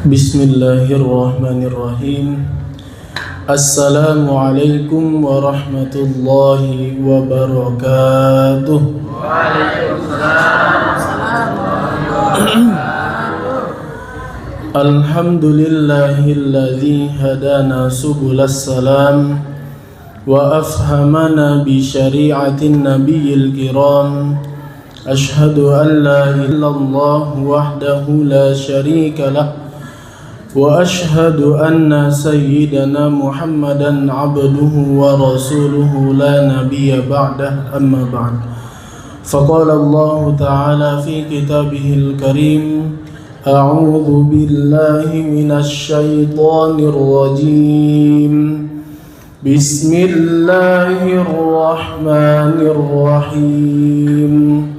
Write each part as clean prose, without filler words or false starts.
Bismillahirrahmanirrahim. Assalamualaikum warahmatullahi wabarakatuh. Alhamdulillahilladzi hadana subulas salam wa afhamana bi syari'atin nabiyil kiram. Ashhadu an la ilaha illallah wahdahu la syarika lah wa ashhadu anna sayyidana Muhammadan abduhu wa rasuluhu la nabiyya ba'dah, amma ba'd. Faqala Allah ta'ala fi kitabihil karim, a'udzu billahi minasy syaithanir rajim. Bismillahirrahmanirrahim.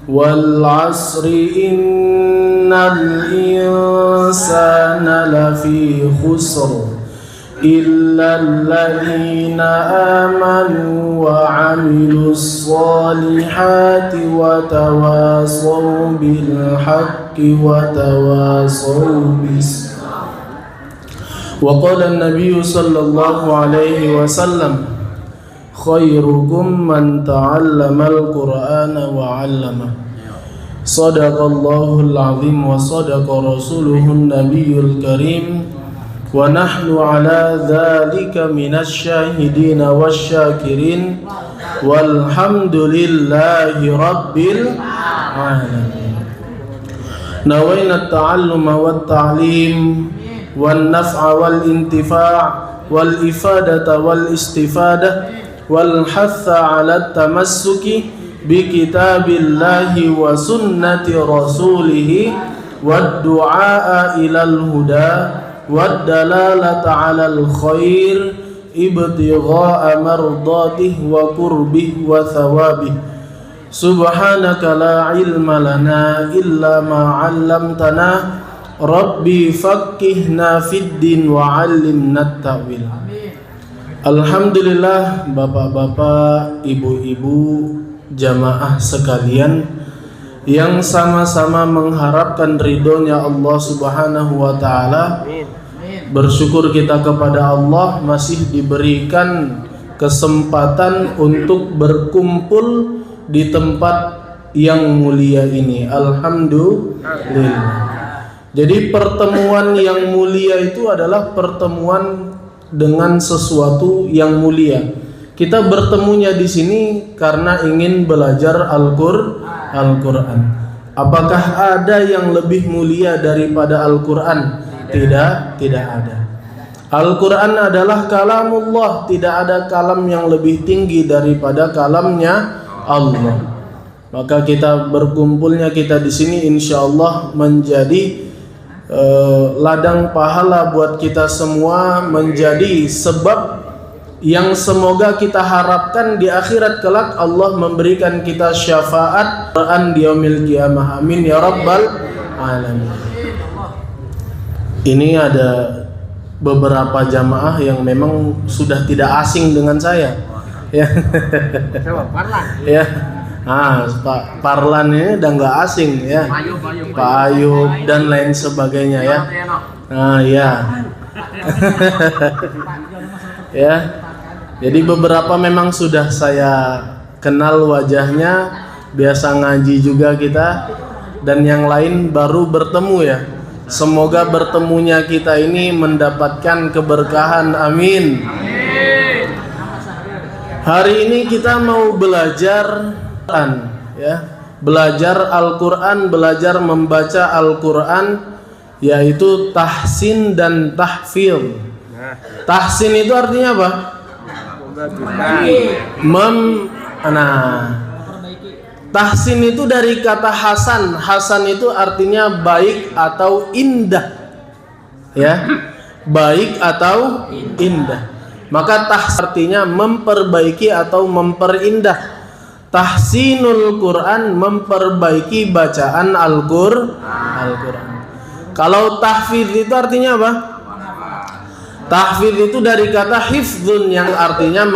Wal 'asri innal insana lafi khusr illa alladhina amanu wa 'amilus solihati wa tawasaw bil haqqi wa tawasaw bis. Wa qala an-nabiy sallallahu alaihi wasallam, khairukum man ta'allama al-Qur'ana wa 'allama. Sadaqallahul azim wa sadaqa rasuluhun nabiyyul karim. Wa nahnu ala dzalika minasy syahidin wasyakirin. Walhamdulillahi rabbil alamin. Nawaina at-ta'alluma wat-ta'lim wan naf'a wal intifa' wal ifadata wal istifadah wal hatha 'ala tamassuki bi kitabillahi wa sunnati rasulih wad du'a ilal huda wad dalalata 'alal khair ibtigha'a mardatih wa qurbih wa thawabih. Subhanaka la ilma lana illa ma 'allamtana rabbi faqqihna fid din wa 'allimna at-ta'wil. Alhamdulillah, bapak-bapak, ibu-ibu, jamaah sekalian yang sama-sama mengharapkan ridhonya Allah Subhanahu wa ta'ala. Bersyukur kita kepada Allah masih diberikan kesempatan untuk berkumpul di tempat yang mulia ini. Alhamdulillah. Jadi pertemuan yang mulia itu adalah pertemuan dengan sesuatu yang mulia. Kita bertemunya di sini karena ingin belajar Al-Quran. Apakah ada yang lebih mulia daripada Al-Quran? Tidak ada. Al-Quran adalah kalamullah. Tidak ada kalam yang lebih tinggi daripada kalamnya Allah. Maka kita berkumpulnya kita di sini insyaallah menjadi ladang pahala buat kita semua, menjadi sebab yang semoga kita harapkan di akhirat kelak Allah memberikan kita syafaat di yaumil qiyamah. Amin ya rabbal alamin. Ini ada beberapa jamaah yang memang sudah tidak asing dengan saya. Ya. Ya. Pak Parlan ini udah nggak asing ya, Pak Ayub dan lain sebagainya ya. Ya. Ya. Jadi beberapa memang sudah saya kenal wajahnya, biasa ngaji juga kita, dan yang lain baru bertemu ya. Semoga bertemunya kita ini mendapatkan keberkahan. Amin. Hari ini kita mau belajar ya, belajar Al-Quran, belajar membaca Al-Quran, yaitu tahsin dan tahfidz. Tahsin itu artinya apa? Tahsin itu dari kata hasan. Hasan itu artinya baik atau indah. Ya, baik atau indah. Maka tahsin artinya memperbaiki atau memperindah. Tahsinul Quran, memperbaiki bacaan Al-Quran. Kalau tahfidz itu artinya apa? Tahfidz itu dari kata hifdzun yang artinya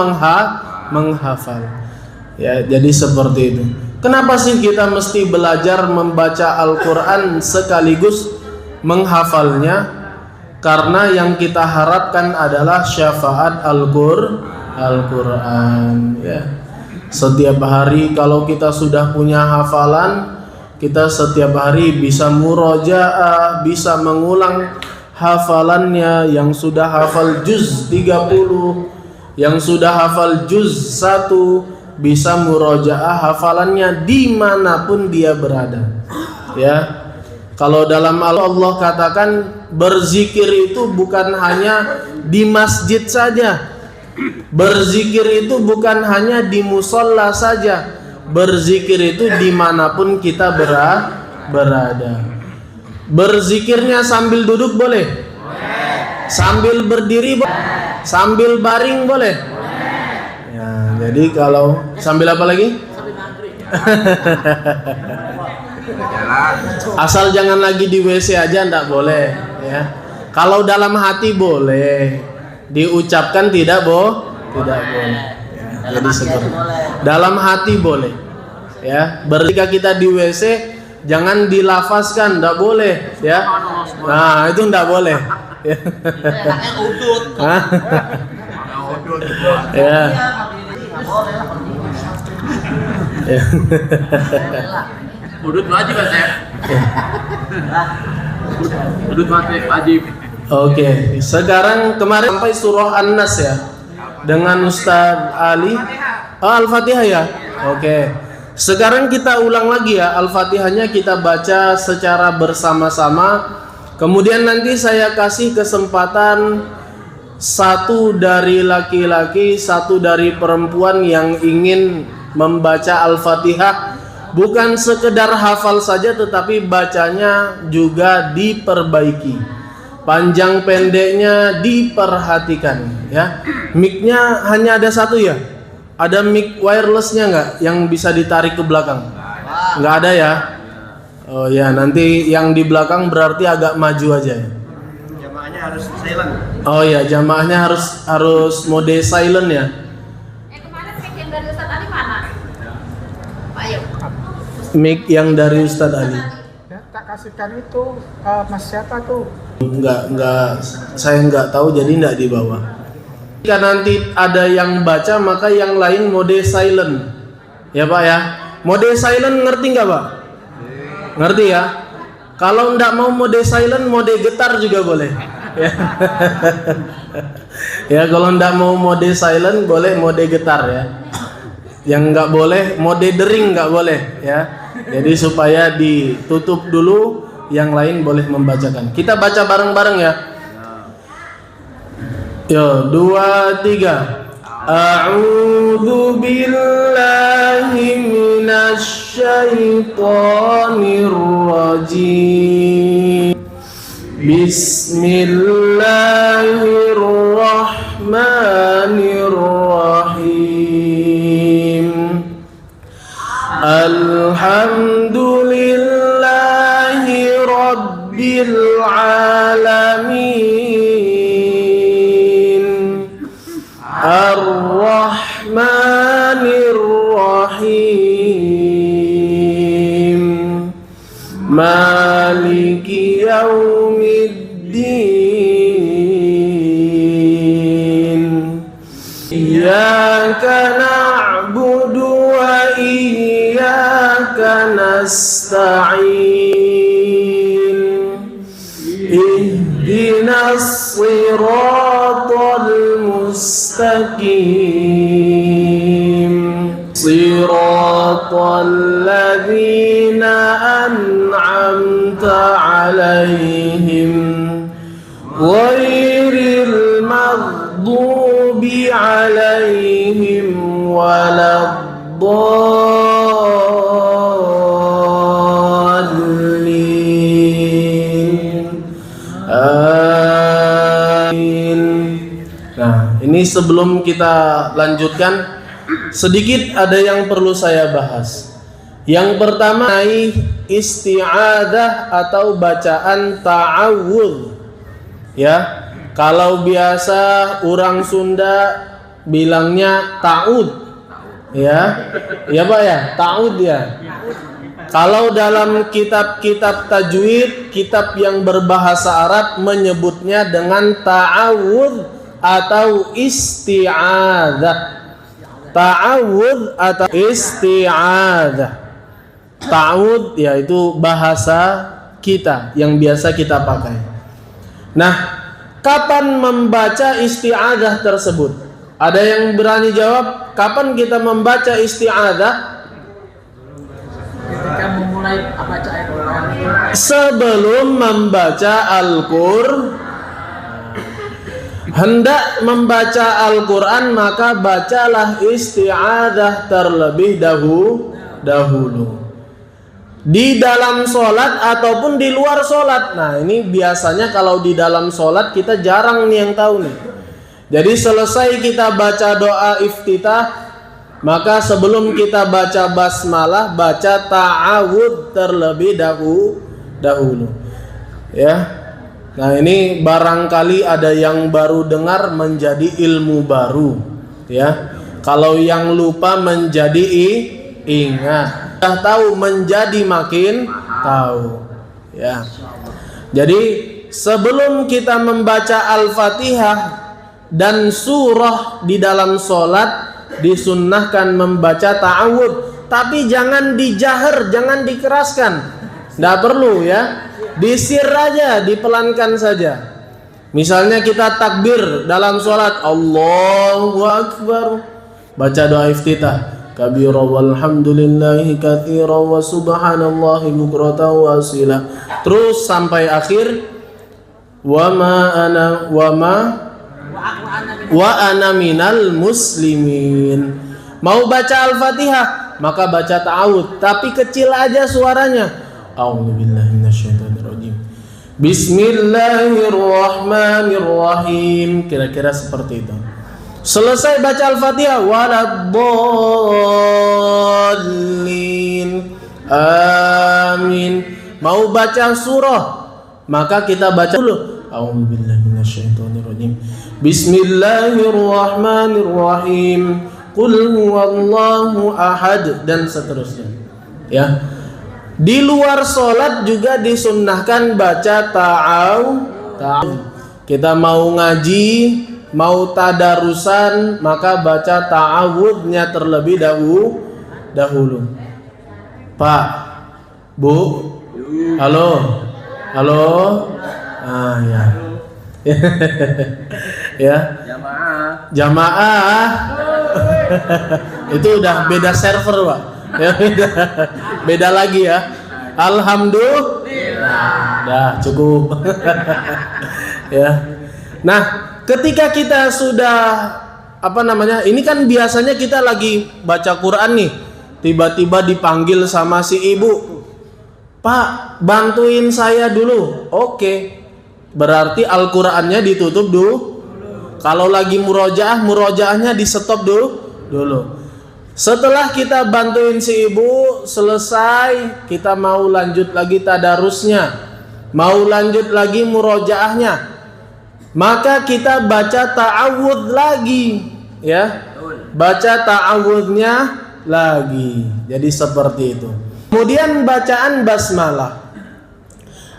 menghafal. Ya, jadi seperti itu. Kenapa sih kita mesti belajar membaca Al-Quran sekaligus menghafalnya? Karena yang kita harapkan adalah syafaat Al-Quran, ya. Setiap hari kalau kita sudah punya hafalan, kita setiap hari bisa murojaah, bisa mengulang hafalannya. Yang sudah hafal juz 30, yang sudah hafal juz 1, bisa murojaah hafalannya dimanapun dia berada, ya. Kalau dalam Allah katakan berzikir itu bukan hanya di masjid saja, berzikir itu bukan hanya di musola saja, berzikir itu dimanapun kita berada. Berzikirnya sambil duduk boleh? Sambil berdiri boleh? Sambil baring boleh? Ya, jadi kalau sambil apa lagi? Asal jangan lagi di WC aja, ndak boleh, ya. Kalau dalam hati boleh, diucapkan tidak boleh. Ya, jadi seperti dalam hati boleh, ya. Ketika kita di WC jangan dilafazkan, ndak boleh, ya. Nah, itu ndak boleh. Ya. Ya. Ya. Udut wajib kan saya? Udut wajib. Oke, sekarang kemarin sampai surah An-Nas ya dengan Ustadz Ali. Oh, Al-Fatihah ya. Oke. Sekarang kita ulang lagi ya, Al-Fatihahnya kita baca secara bersama-sama. Kemudian nanti saya kasih kesempatan satu dari laki-laki, satu dari perempuan yang ingin membaca Al-Fatihah. Bukan sekedar hafal saja, tetapi bacanya juga diperbaiki. Panjang pendeknya diperhatikan, ya. Mic-nya hanya ada satu ya? Ada mic wirelessnya nggak yang bisa ditarik ke belakang? Nggak ada ya? Oh ya, nanti yang di belakang berarti agak maju aja ya. Jamaahnya harus silent. Oh ya, jamaahnya harus mode silent ya. Kemarin mic yang dari Ustadz Ali mana? Pak Ayo. Mic yang dari Ustadz Ali. Ya, tak kasihkan itu Mas siapa tuh? Enggak, saya nggak tahu jadi nggak dibawa. Jika nanti ada yang baca maka yang lain mode silent, ya Pak ya. Mode silent ngerti nggak Pak? Ngerti ya. Kalau nggak mau mode silent, mode getar juga boleh. Ya, ya kalau nggak mau mode silent boleh mode getar ya. Yang nggak boleh mode dering nggak boleh ya. Jadi supaya ditutup dulu, yang lain boleh membacakan. Kita baca bareng-bareng ya. Yo, 2, 3. A'udzu billahi minasy syaithanir rajim. Bismillahirrahmanirrahim. Alhamdulillahi rabbil alamin. Ar-Rahmanir-Rahim. Maliki yaumiddin. Iyyaka na'budu wa iyyaka nasta'in. Ihdinas siratal mustaqim. Siratal ladzina an'amta 'alaihim ghairil maghdubi 'alaihim waladdallin. Amin. Nah, ini sebelum kita lanjutkan, sedikit ada yang perlu saya bahas. Yang pertama, isti'adah atau bacaan ta'awudz. Ya, kalau biasa orang Sunda bilangnya ta'ud. Ya, ya Pak ya, ta'awud ya. Kalau dalam kitab-kitab tajwid, kitab yang berbahasa Arab menyebutnya dengan ta'awud atau isti'adzah. Ta'awud atau isti'adzah. Ta'awud yaitu bahasa kita yang biasa kita pakai. Nah, kapan membaca isti'adzah tersebut? Ada yang berani jawab? Kapan kita membaca isti'adzah? Ketika memulai baca ayat Quran. Sebelum membaca Al-Qur'an. Hendak membaca Al-Quran, maka bacalah isti'adzah terlebih dahulu. Di dalam sholat ataupun di luar sholat. Nah, ini biasanya kalau di dalam sholat kita jarang nih yang tahu nih. Jadi selesai kita baca doa iftitah, maka sebelum kita baca basmalah, baca ta'awud terlebih dahulu. Ya. Nah, ini barangkali ada yang baru dengar menjadi ilmu baru, ya. Kalau yang lupa menjadi ingat, sudah tahu menjadi makin tahu, ya. Jadi sebelum kita membaca Al-Fatihah dan surah di dalam sholat disunnahkan membaca ta'awud, tapi jangan dijahar, jangan dikeraskan, tidak perlu ya, disir aja, dipelankan saja. Misalnya kita takbir dalam sholat, Allahu Akbar, baca doa iftitah, kabira walhamdulillahi katsira wa subhanallahi bukratan wa asila, terus sampai akhir, wa ana minal muslimin. Mau baca Al-Fatihah, maka baca ta'awud, tapi kecil aja suaranya. A'udzubillahi minasyaitonirrajim. Bismillahirrahmanirrahim. Kira-kira seperti itu. Selesai baca Al-Fatihah, waladdallin. Amin. Mau baca surah, maka kita baca dulu. A'udzubillahi minasyaitonirrajim. Bismillahirrahmanirrahim. Qul huwallahu ahad, dan seterusnya. Ya. Di luar sholat juga disunnahkan baca ta'awud. Kita mau ngaji, mau tadarusan, maka baca ta'awudnya terlebih dahulu. Pak, Bu, halo, ya. Ya, jamaah. Itu udah beda server, Pak. Ya, beda lagi ya. Alhamdulillah. Dah cukup. Ya. Nah, ketika kita sudah ini kan biasanya kita lagi baca Quran nih, tiba-tiba dipanggil sama si ibu, Pak, bantuin saya dulu. Oke. Berarti Al-Qur'annya ditutup dulu. Kalau lagi murojaahnya di stop dulu. Setelah kita bantuin si ibu selesai, kita mau lanjut lagi tadarusnya, mau lanjut lagi murojaahnya, maka kita baca ta'awudz lagi, ya. Baca ta'awudznya lagi. Jadi seperti itu. Kemudian bacaan basmalah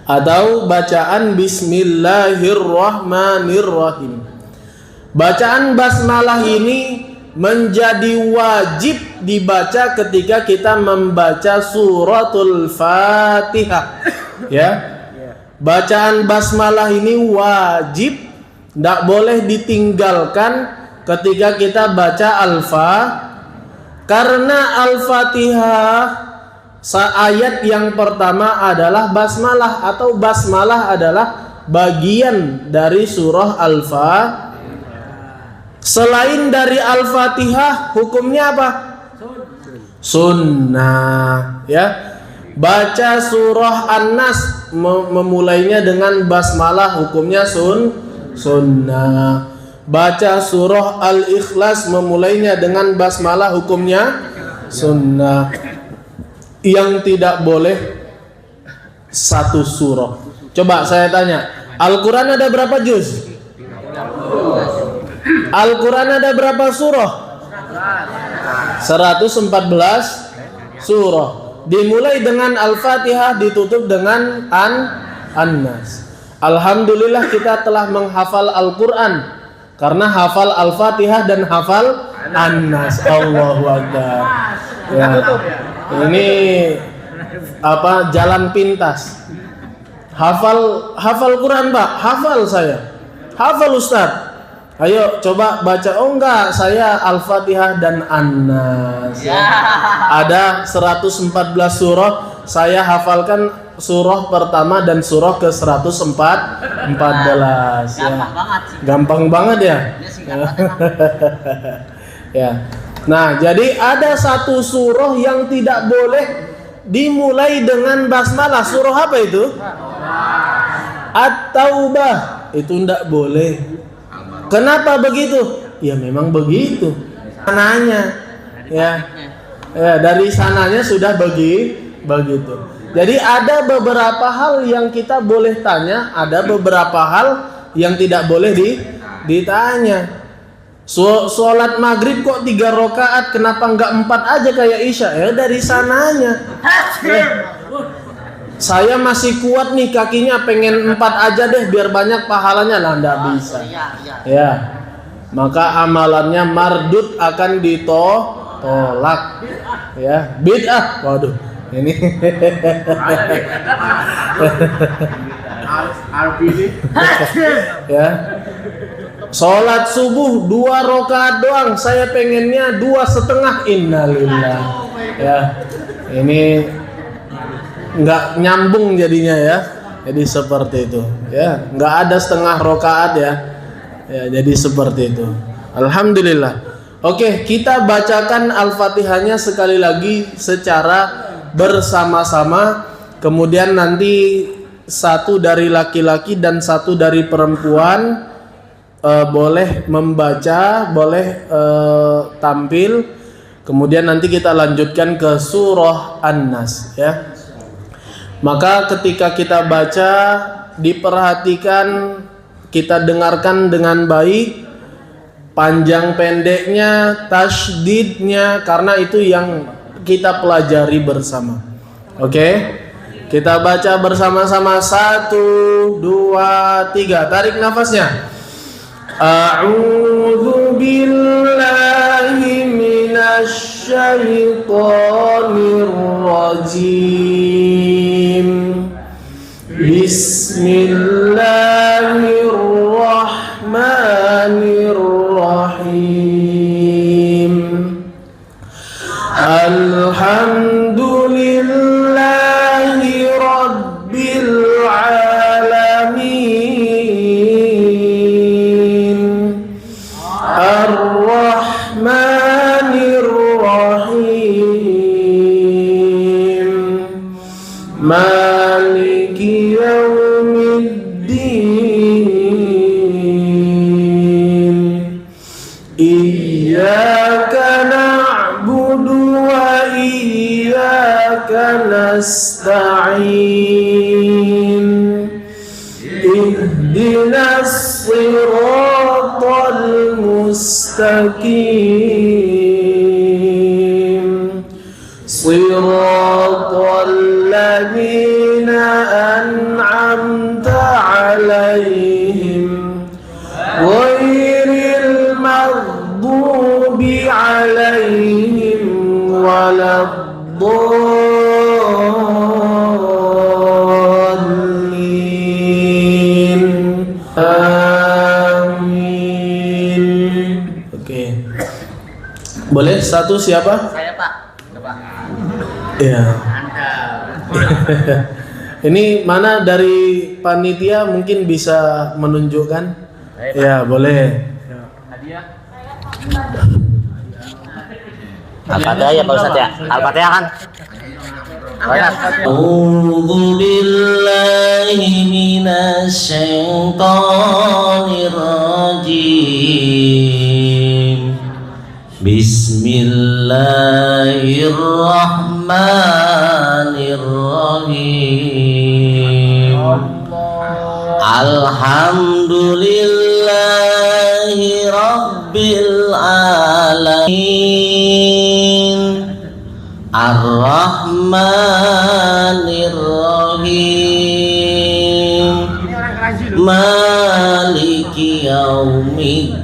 atau bacaan bismillahirrahmanirrahim. Bacaan basmalah ini menjadi wajib dibaca ketika kita membaca suratul Fatihah. Ya. Bacaan basmalah ini wajib, tidak boleh ditinggalkan ketika kita baca karena Al-Fatihah ayat yang pertama adalah basmalah, atau basmalah adalah bagian dari surah Al-Fatihah. Selain dari Al-Fatihah, hukumnya apa? Sunnah, ya. Baca surah An-Nas memulainya dengan basmalah, hukumnya sunnah. Baca surah Al-Ikhlas memulainya dengan basmalah, hukumnya sunnah. Yang tidak boleh satu surah. Coba saya tanya, Al-Quran ada berapa juz? Al-Quran ada berapa surah? 114 surah. Dimulai dengan Al-Fatihah, ditutup dengan An-Nas. Alhamdulillah kita telah menghafal Al-Quran karena hafal Al-Fatihah dan hafal An-Nas. Allahu Akbar. Ya. Ini apa, jalan pintas. Hafal Quran, Pak. Hafal saya. Hafal Ustaz. Ayo coba baca. Oh enggak, saya Al-Fatihah dan An-Nas. Ya. Ada 114 surah. Saya hafalkan surah pertama dan surah ke 114. Gampang banget sih. Gampang banget ya. Ya. Nah, jadi ada satu surah yang tidak boleh dimulai dengan basmalah. Surah apa itu? At-Taubah. Itu tidak boleh. Kenapa begitu? Ya memang begitu. Sananya, ya dari sananya sudah begitu. Jadi ada beberapa hal yang kita boleh tanya, ada beberapa hal yang tidak boleh ditanya. Sholat maghrib kok 3 rakaat, kenapa enggak 4 aja kayak Isya? Ya dari sananya. Ya. Saya masih kuat nih kakinya, pengen 4 aja deh biar banyak pahalanya. Lah enggak bisa. Ya. Maka amalannya mardud, akan ditolak. Ya, bid'ah. Waduh. Ini ya. Sholat subuh 2 rakaat doang, saya pengennya 2,5. Innalillah. Ya. Ini nggak nyambung jadinya ya. Jadi seperti itu ya, nggak ada setengah rakaat ya. Ya, jadi seperti itu. Alhamdulillah. Oke, kita bacakan Al-Fatihahnya sekali lagi secara bersama-sama. Kemudian nanti satu dari laki-laki dan satu dari perempuan boleh membaca, boleh tampil. Kemudian nanti kita lanjutkan ke surah An-Nas ya. Maka ketika kita baca, diperhatikan, kita dengarkan dengan baik, panjang pendeknya, tasydidnya, karena itu yang kita pelajari bersama. Oke? Kita baca bersama-sama. 1, 2, 3. Tarik nafasnya. A'udzu billahi minasy syaithanir rajim. Bismillahirrahmanirrahim. Alhamdulillahi rabbil alamin. Ar-Rahmanir-Rahim. Maliki yaumiddin. Iyyaka na'budu wa iyyaka nasta'in. Ihdinas siratal mustaqim. Siratal ladzina an'amta 'alaihim ghairil maghdubi 'alaihim waladdallin. Amin. Oke. Boleh satu siapa? Saya Pak. Ya. Ini mana dari panitia mungkin bisa menunjukkan? Ya, boleh. Al-Fatihah ya Pak Ustadz ya. Al-Fatihah kan. A'udzu billahi minasy syaithanir rajim. Bismillahirrahmanirrahim. Alhamdulillahi rabbil alamin ar-rahmanir rahim maliki yaumiddin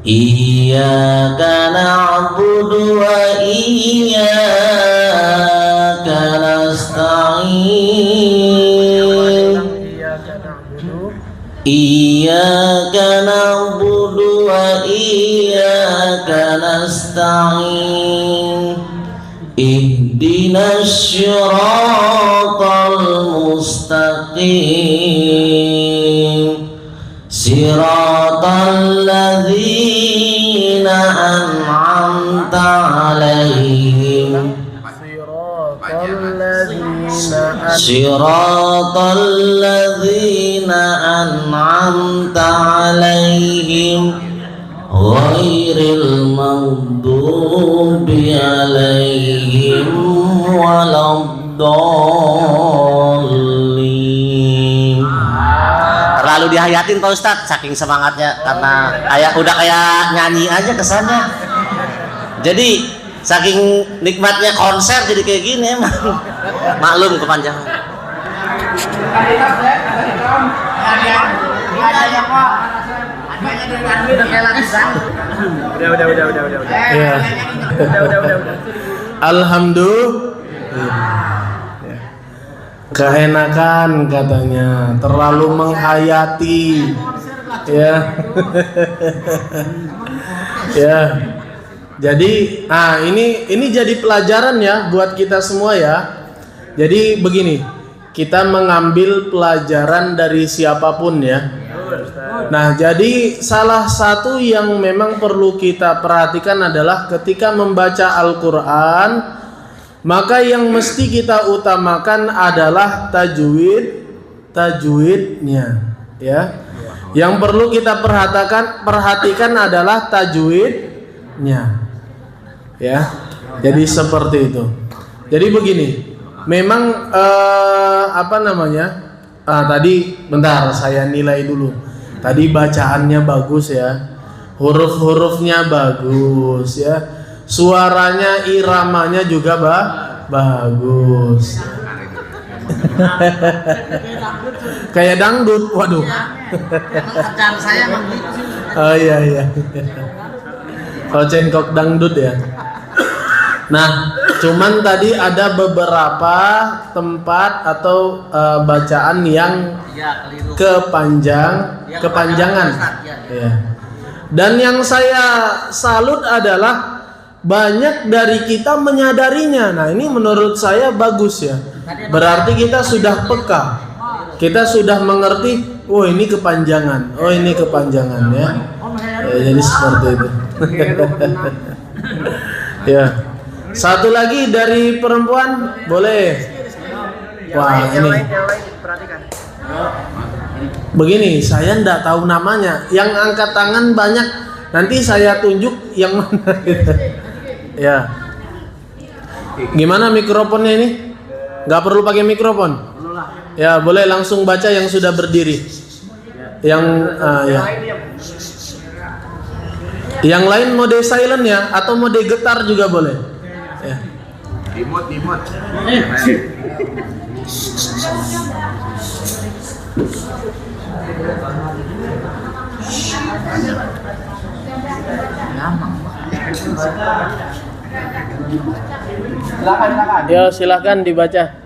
iyyaka na'budu wa iyyaka nasta'in iyyaka na'budu wa iyyaka nasta'in ihdinas siratal mustaqim siratal ladzina an'amta 'alaihim siratal ladzina an'amta 'alaihim ghairil maghdubi 'alaihim waladdallin. Terlalu dihayatin Pak Ustadz saking semangatnya karena udah kayak nyanyi aja kesannya. Jadi saking nikmatnya konser jadi kayak gini emang. Maklum kepanjangan. Udah. Ya. Udah. Alhamdulillah. Keenakan katanya, terlalu menghayati. Ya. Ya. Jadi, ini jadi pelajaran ya buat kita semua ya. Jadi begini, kita mengambil pelajaran dari siapapun ya. Nah, jadi salah satu yang memang perlu kita perhatikan adalah ketika membaca Al-Quran, maka yang mesti kita utamakan adalah tajwidnya ya. Yang perlu kita perhatikan adalah tajwidnya ya. Jadi seperti itu. Jadi begini, memang tadi bentar saya nilai dulu. Tadi bacaannya bagus ya, huruf-hurufnya bagus ya, suaranya iramanya juga bagus. Kayak dangdut, waduh. Oh iya. Oh cengkok dangdut ya. Nah, cuman tadi ada beberapa tempat atau bacaan yang kepanjangan. Ya. Dan yang saya salut adalah banyak dari kita menyadarinya. Nah, ini menurut saya bagus ya. Berarti kita sudah peka. Kita sudah mengerti, oh ini kepanjangan. Oh ini kepanjangan ya. Jadi seperti itu. Ya. Satu lagi dari perempuan, boleh. Wah, ini. Begini, saya enggak tahu namanya. Yang angkat tangan banyak. Nanti saya tunjuk yang mana gitu. Ya. Gimana mikrofonnya ini? Enggak perlu pakai mikrofon. Ya, boleh langsung baca yang sudah berdiri. Yang ya. Yang lain mode silent ya, atau mode getar juga boleh. Ya. Dimut. Silakan. Ya, silakan dibaca.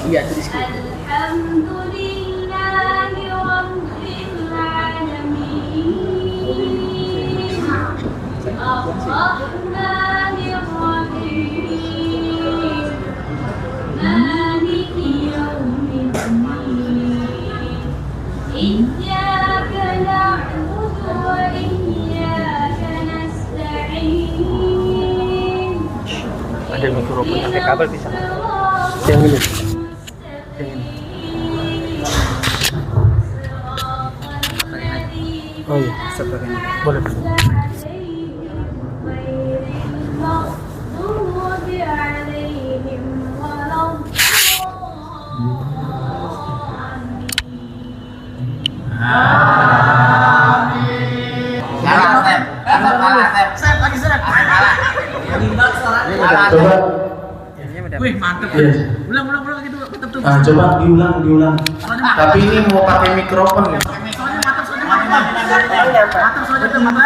Iya, tulis. Alhamdulillahi rabbil alamin. Ar-Rahmanir Rahim. Maliki yaumiddin. Iyyaka na'budu wa iyyaka nasta'in. Ada mikrofon pakai kabel bisa. Yang ini. Yang ini. Oh iya. Boleh. Coba. Wih, mantep. Iya. Ulang gitu, tetep tuh. Nah, coba diulang. Tapi ini mau pakai mikrofon ya.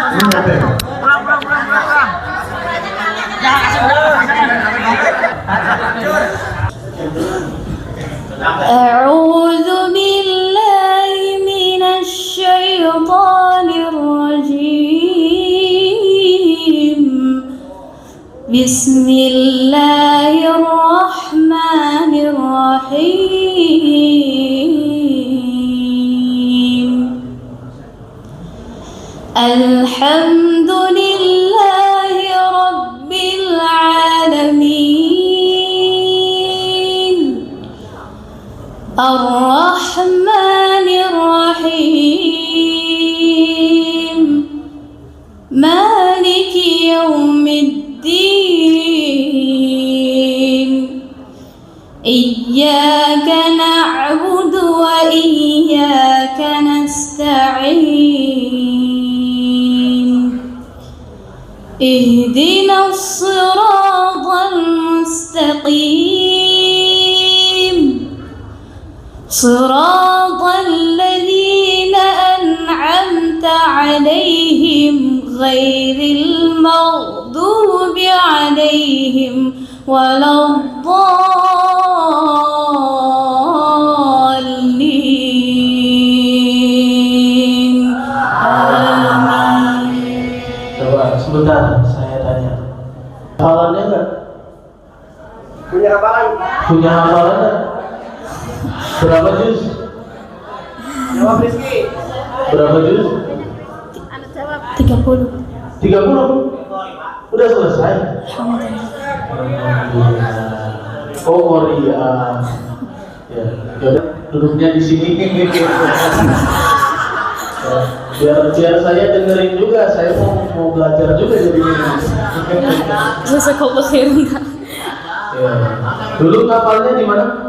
Ini apa ya? Ulang. Jangan kasih أعوذ بالله من الشيطان الرجيم بسم الله الرحمن الرحيم الحمد لله رب العالمين الرحمن الرحيم مالك يوم الدين إياك نعبد وإياك نستعين اهدنا الصراط المستقيم صراط الذين أنعمت عليهم غير المغضوب عليهم ولا الضالين آمين. Coba sebentar saya tanya. Hafalannya enggak? Punya hafalan enggak? Berapa juz? Jawab Rizky. Berapa juz? 30. 30? Udah selesai? Alhamdulillah. Oh, Korea. Ya, yaudah duduknya di sini. Ya, biar saya dengerin juga, saya mau belajar juga jadi ini. Jazakallah khairan. Ya. Dulu kapalnya di mana?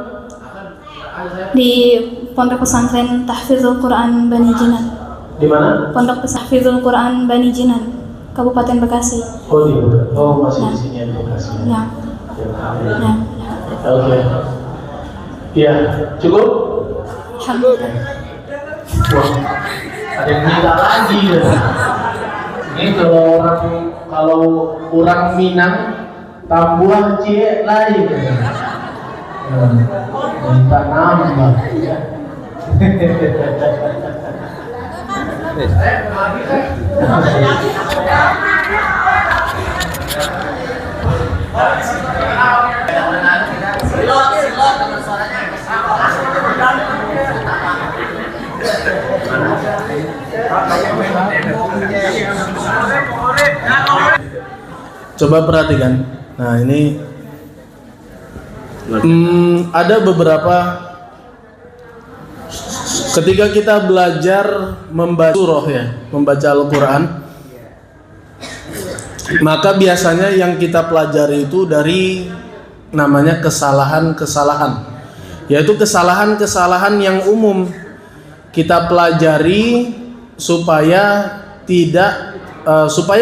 Di Pondok Pesantren Tahfidzul Quran Bani Jinan. Di mana? Pondok Tahfidzul Quran Bani Jinan, Kabupaten Bekasi. Oh, masih di sini di Bekasi. Ya. Ya. Oke. Ya, cukup? Alhamdulillah. Wah, ada yang minta lagi ya. Ini kalau orang Minang tambuah cie lain. Minta nambah ya. Coba perhatikan. Nah, ini ada beberapa ketika kita belajar membaca surah ya, membaca Al-Quran, maka biasanya yang kita pelajari itu dari namanya kesalahan-kesalahan, yaitu kesalahan-kesalahan yang umum kita pelajari supaya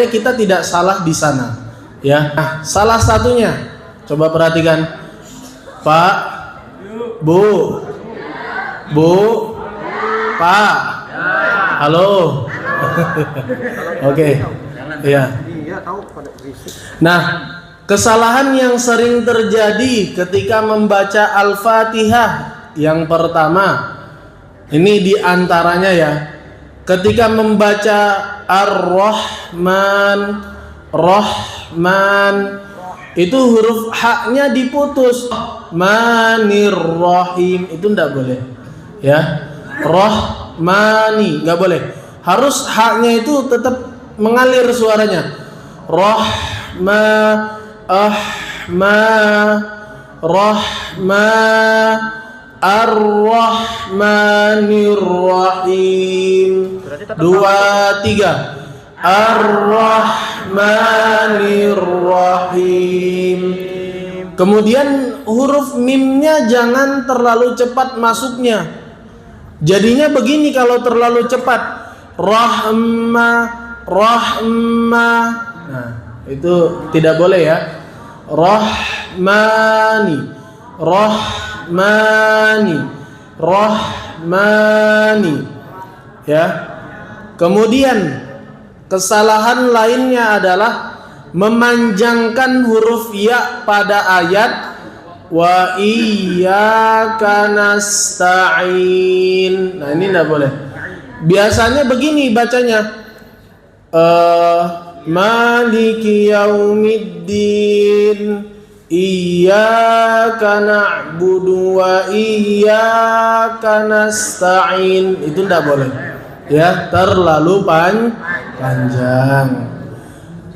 kita tidak salah di sana ya. Nah, salah satunya coba perhatikan, Pak, Bu, Pak, halo. Oke. Ya. Nah, kesalahan yang sering terjadi ketika membaca Al-Fatihah yang pertama, ini diantaranya ya, ketika membaca Ar-Rahman, itu huruf H-nya diputus. Manir-Rahim itu enggak boleh ya. Rahmani enggak boleh, harus H-nya itu tetap mengalir suaranya. Ar-Rahmanir-Rahim. 2, 3. Ar-Rahmanir-Rahim. Kemudian huruf mimnya jangan terlalu cepat masuknya. Jadinya begini kalau terlalu cepat. Rahma, rahma. Nah, itu tidak boleh ya. Rahmani, rahmani, rahmani. Ya. Kemudian kesalahan lainnya adalah memanjangkan huruf ya pada ayat wa iyyaka nasta'in. Nah, ini tidak boleh. Biasanya begini bacanya. Maliki yaumiddin. Iyyaka na'budu wa iyyaka nasta'in. Itu tidak boleh. Ya, terlalu panjang.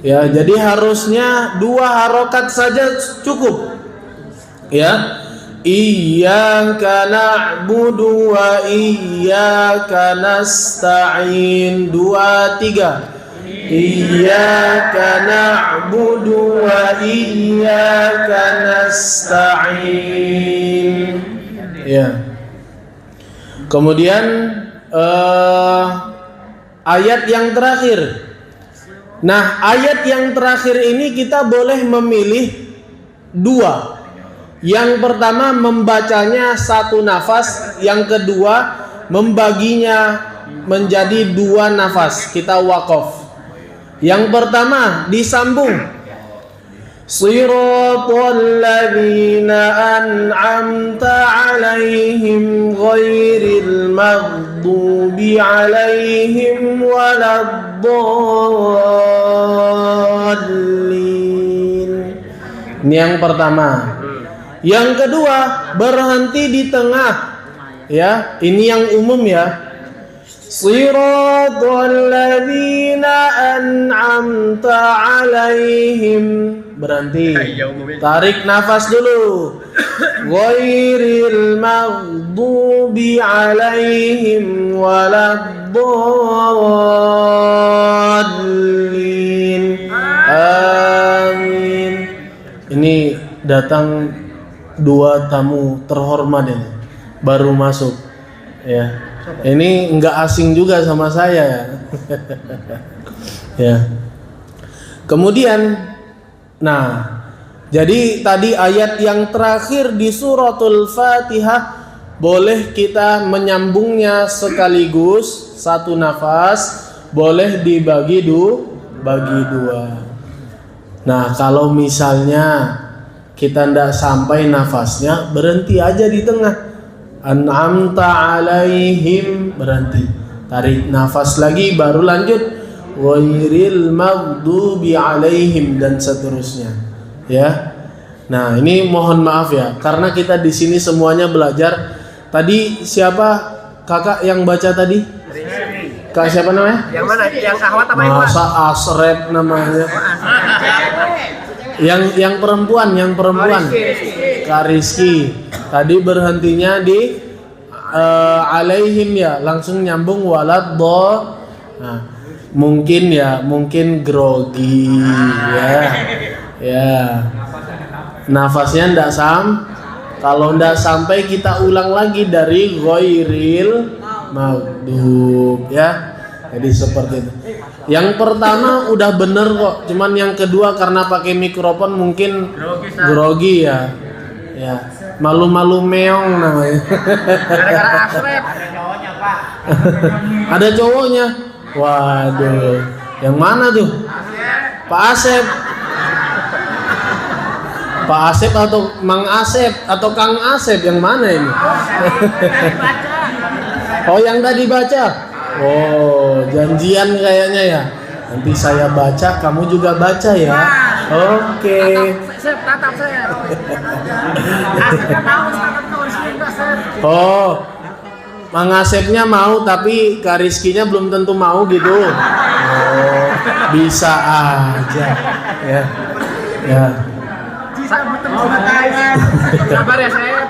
Ya, jadi harusnya 2 harokat saja cukup. Ya, iyyaka na'budu wa iyyaka nasta'in. 2, 3. Iyyaka na'budu wa iyyaka nasta'in. Ya. Kemudian ayat yang terakhir. Nah, ayat yang terakhir ini kita boleh memilih 2. Yang pertama membacanya 1 nafas, yang kedua membaginya menjadi 2 nafas. Kita waqaf. Yang pertama disambung. Shiratal ladzina an'amta 'alaihim ghairil maghdubi 'alaihim waladdallin. Ini yang pertama. Yang kedua berhenti di tengah. Ya, ini yang umum ya. Shiratal ladzina an'amta 'alaihim. Berhenti. Tarik nafas dulu. Ghairil maghdubi 'alaihim waladdallin. Amin. Ini datang 2 tamu terhormat ini. Baru masuk. Ya. Ini enggak asing juga sama saya ya. Ya. Kemudian jadi tadi ayat yang terakhir di suratul Fatihah boleh kita menyambungnya sekaligus 1 nafas, boleh dibagi 2. Nah, kalau misalnya kita tidak sampai nafasnya, berhenti aja di tengah. An'amta 'alaihim, berhenti. Tarik nafas lagi baru lanjut. Ghairil maghdubi 'alaihim dan seterusnya. Ya. Nah, ini mohon maaf ya karena kita di sini semuanya belajar. Tadi siapa kakak yang baca tadi? Kak siapa namanya? Yang mana? Yang Ahwat apa yang Masa Asrep namanya? Yang perempuan, Kak Rizky. Tadi berhentinya di alaihim ya, langsung nyambung waladdo. Nah, mungkin grogi ya. Ya. Nafasnya ndak kalau ndak sampai kita ulang lagi dari ghairil maghdub ya. Jadi seperti itu. Yang pertama udah bener kok, cuman yang kedua karena pakai mikrofon mungkin grogi ya. Ya, malu-malu meong namanya. Gara-gara Asrep. Ada cowoknya. Waduh. Yang mana tuh? Pak Asep. Pak Asep atau Mang Asep atau Kang Asep, yang mana ini? Oh, yang tadi baca. Oh, janjian kayaknya ya. Nanti saya baca, kamu juga baca ya. Oke. Tatap saya. Asepnya tahu, tatap enggak, Sep. Oh, Mang Asepnya mau tapi Kak Rizky-nya belum tentu mau gitu. Oh, bisa aja. Ya. Ya. Sabar ya, Sep.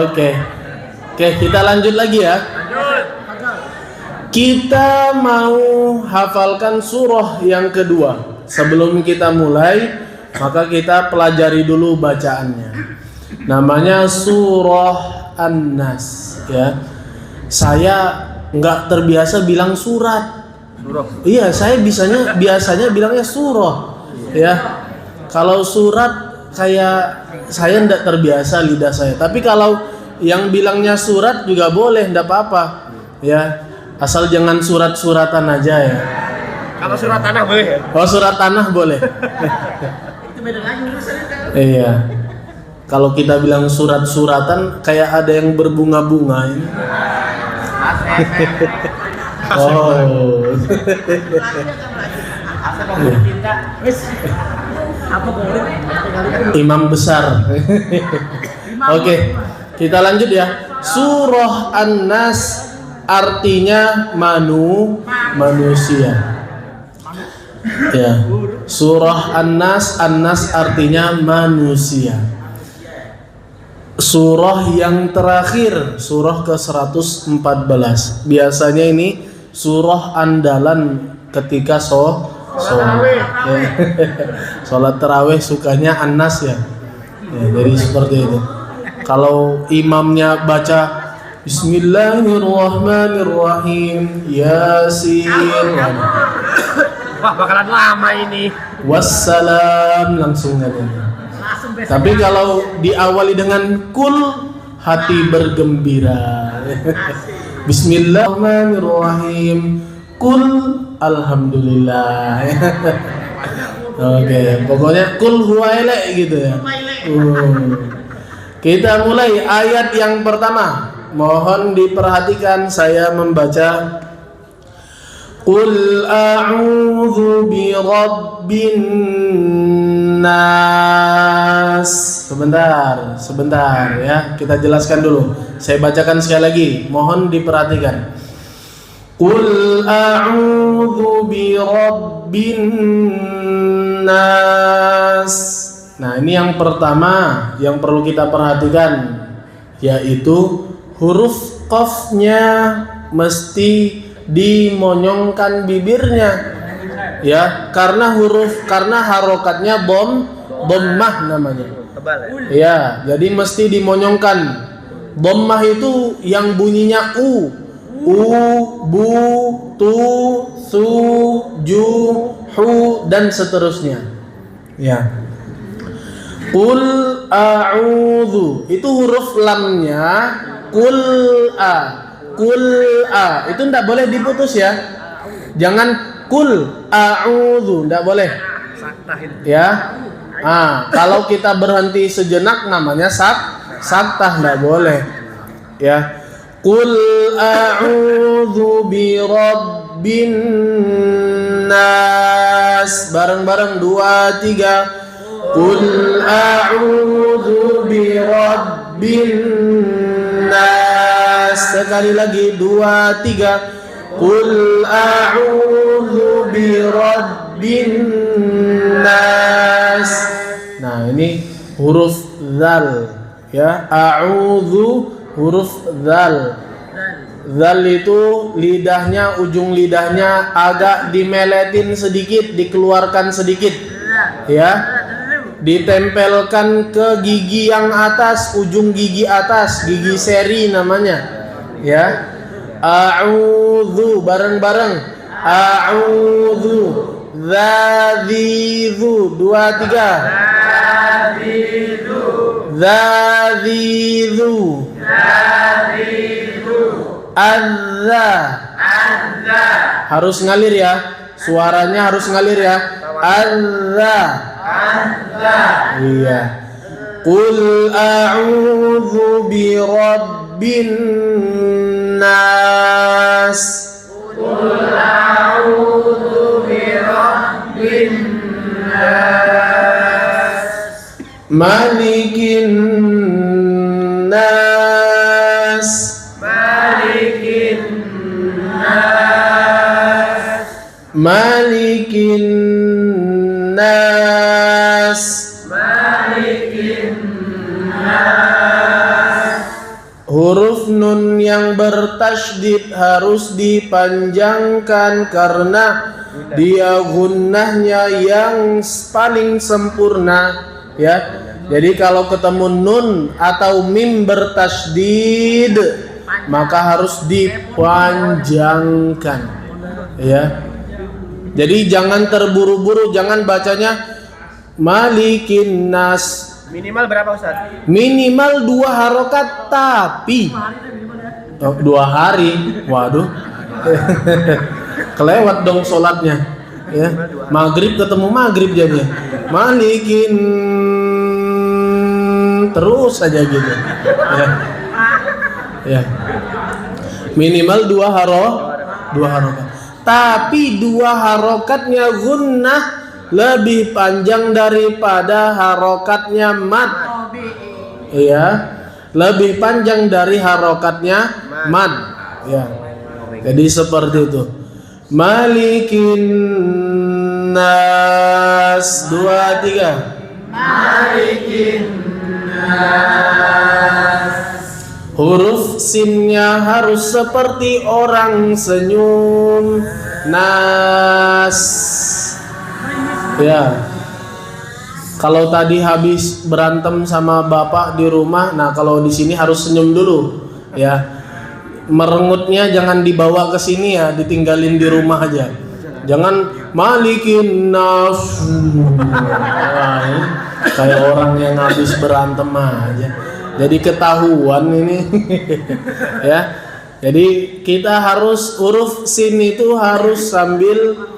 Oke. Oke, kita lanjut lagi ya. Kita mau hafalkan surah yang kedua. Sebelum kita mulai, maka kita pelajari dulu bacaannya. Namanya surah An-Nas ya. Saya nggak terbiasa bilang surat. Iya, saya biasanya bilangnya surah ya. Kalau surat kayak saya nggak terbiasa lidah saya. Tapi kalau yang bilangnya surat juga boleh, nggak apa-apa ya. Asal jangan surat-suratan aja ya. Kalau surat tanah boleh ya? Oh, surat tanah boleh. Itu beda lagi urusannya. Iya. Kalau kita bilang surat-suratan kayak ada yang berbunga-bunga ini. Oh. Imam besar. Oke, kita lanjut ya. Surah An-Nas artinya manusia. Ya. Surah An-Nas, An-Nas artinya manusia. Surah yang terakhir, surah ke-114. Biasanya ini surah andalan ketika sholat. Sholat tarawih sukanya An-Nas ya. Jadi seperti itu. Kalau imamnya baca Bismillahirrahmanirrahim, Yasin, Wah, bakalan lama ini. wassalam, langsung katanya. Tapi kalau diawali dengan kul, hati bergembira. Bismillahirrahmanirrahim, kul alhamdulillah. Oke, pokoknya kul huwaile gitu ya. Kita mulai ayat yang pertama. Mohon diperhatikan, saya membaca. Qul a'udzu birabbin nas. Sebentar ya, kita jelaskan dulu. Saya bacakan sekali lagi, mohon diperhatikan. Qul a'udzu birabbin nas. Nah, ini yang pertama yang perlu kita perhatikan, yaitu huruf qafnya mesti dimonyongkan bibirnya ya, karena harokatnya dhammah namanya ya, jadi mesti dimonyongkan. Dhammah itu yang bunyinya u, bu, tu, su, ju, hu dan seterusnya ya. Qul a'udzu itu huruf lamnya kul a itu ndak boleh diputus ya. Jangan kul a'udzu, ndak boleh ya. Kalau kita berhenti sejenak namanya saktah, ndak boleh ya. Qul a'udzu birabbin nas, bareng-bareng 2 3. Qul a'udzu birabbin nas, sekali lagi 2 3. Qul a'udzu birabbin nas. Nah, ini huruf zal ya. A'udzu huruf zal. Zal itu lidahnya, ujung lidahnya agak dimeletin sedikit, dikeluarkan sedikit ya. Ditempelkan ke gigi yang atas, ujung gigi atas, gigi seri namanya ya. A'udzu, bareng-bareng. A'udzu, zazizu, 2 3. Zazizu, azza, harus ngalir ya, suaranya harus ngalir ya. Azza. Iya. Qul a'udzu birabbin nas. Qul a'udzu birabbin nas. Malikin nas. Malikin nas. Malikin nas. Huruf nun yang bertasydid harus dipanjangkan karena dia gunnahnya yang paling sempurna, ya. Jadi kalau ketemu nun atau mim bertasydid maka harus dipanjangkan, ya. Jadi jangan terburu-buru, jangan bacanya Malikin Nas. Minimal berapa Ustaz? Minimal 2 harokat, tapi 2 hari, waduh, kelewat dong sholatnya, ya. Maghrib ketemu maghrib jadinya. Malikin terus aja gitu, ya. Ya. Minimal 2 harokat, tapi 2 harokatnya gunnah lebih panjang daripada harokatnya mad. Iya, lebih panjang dari harokatnya mad. Ya. Jadi seperti itu. Malikin Nas 2 3. Malikin Nas. Huruf sinnya harus seperti orang senyum. Nas. Ya. Kalau tadi habis berantem sama bapak di rumah, nah kalau di sini harus senyum dulu, ya. Merengutnya jangan dibawa ke sini ya, ditinggalin di rumah aja. Jangan Malikin Nas. Wah, kayak orang yang habis berantem aja. Jadi ketahuan ini. Ya. Jadi kita harus huruf sin itu harus sambil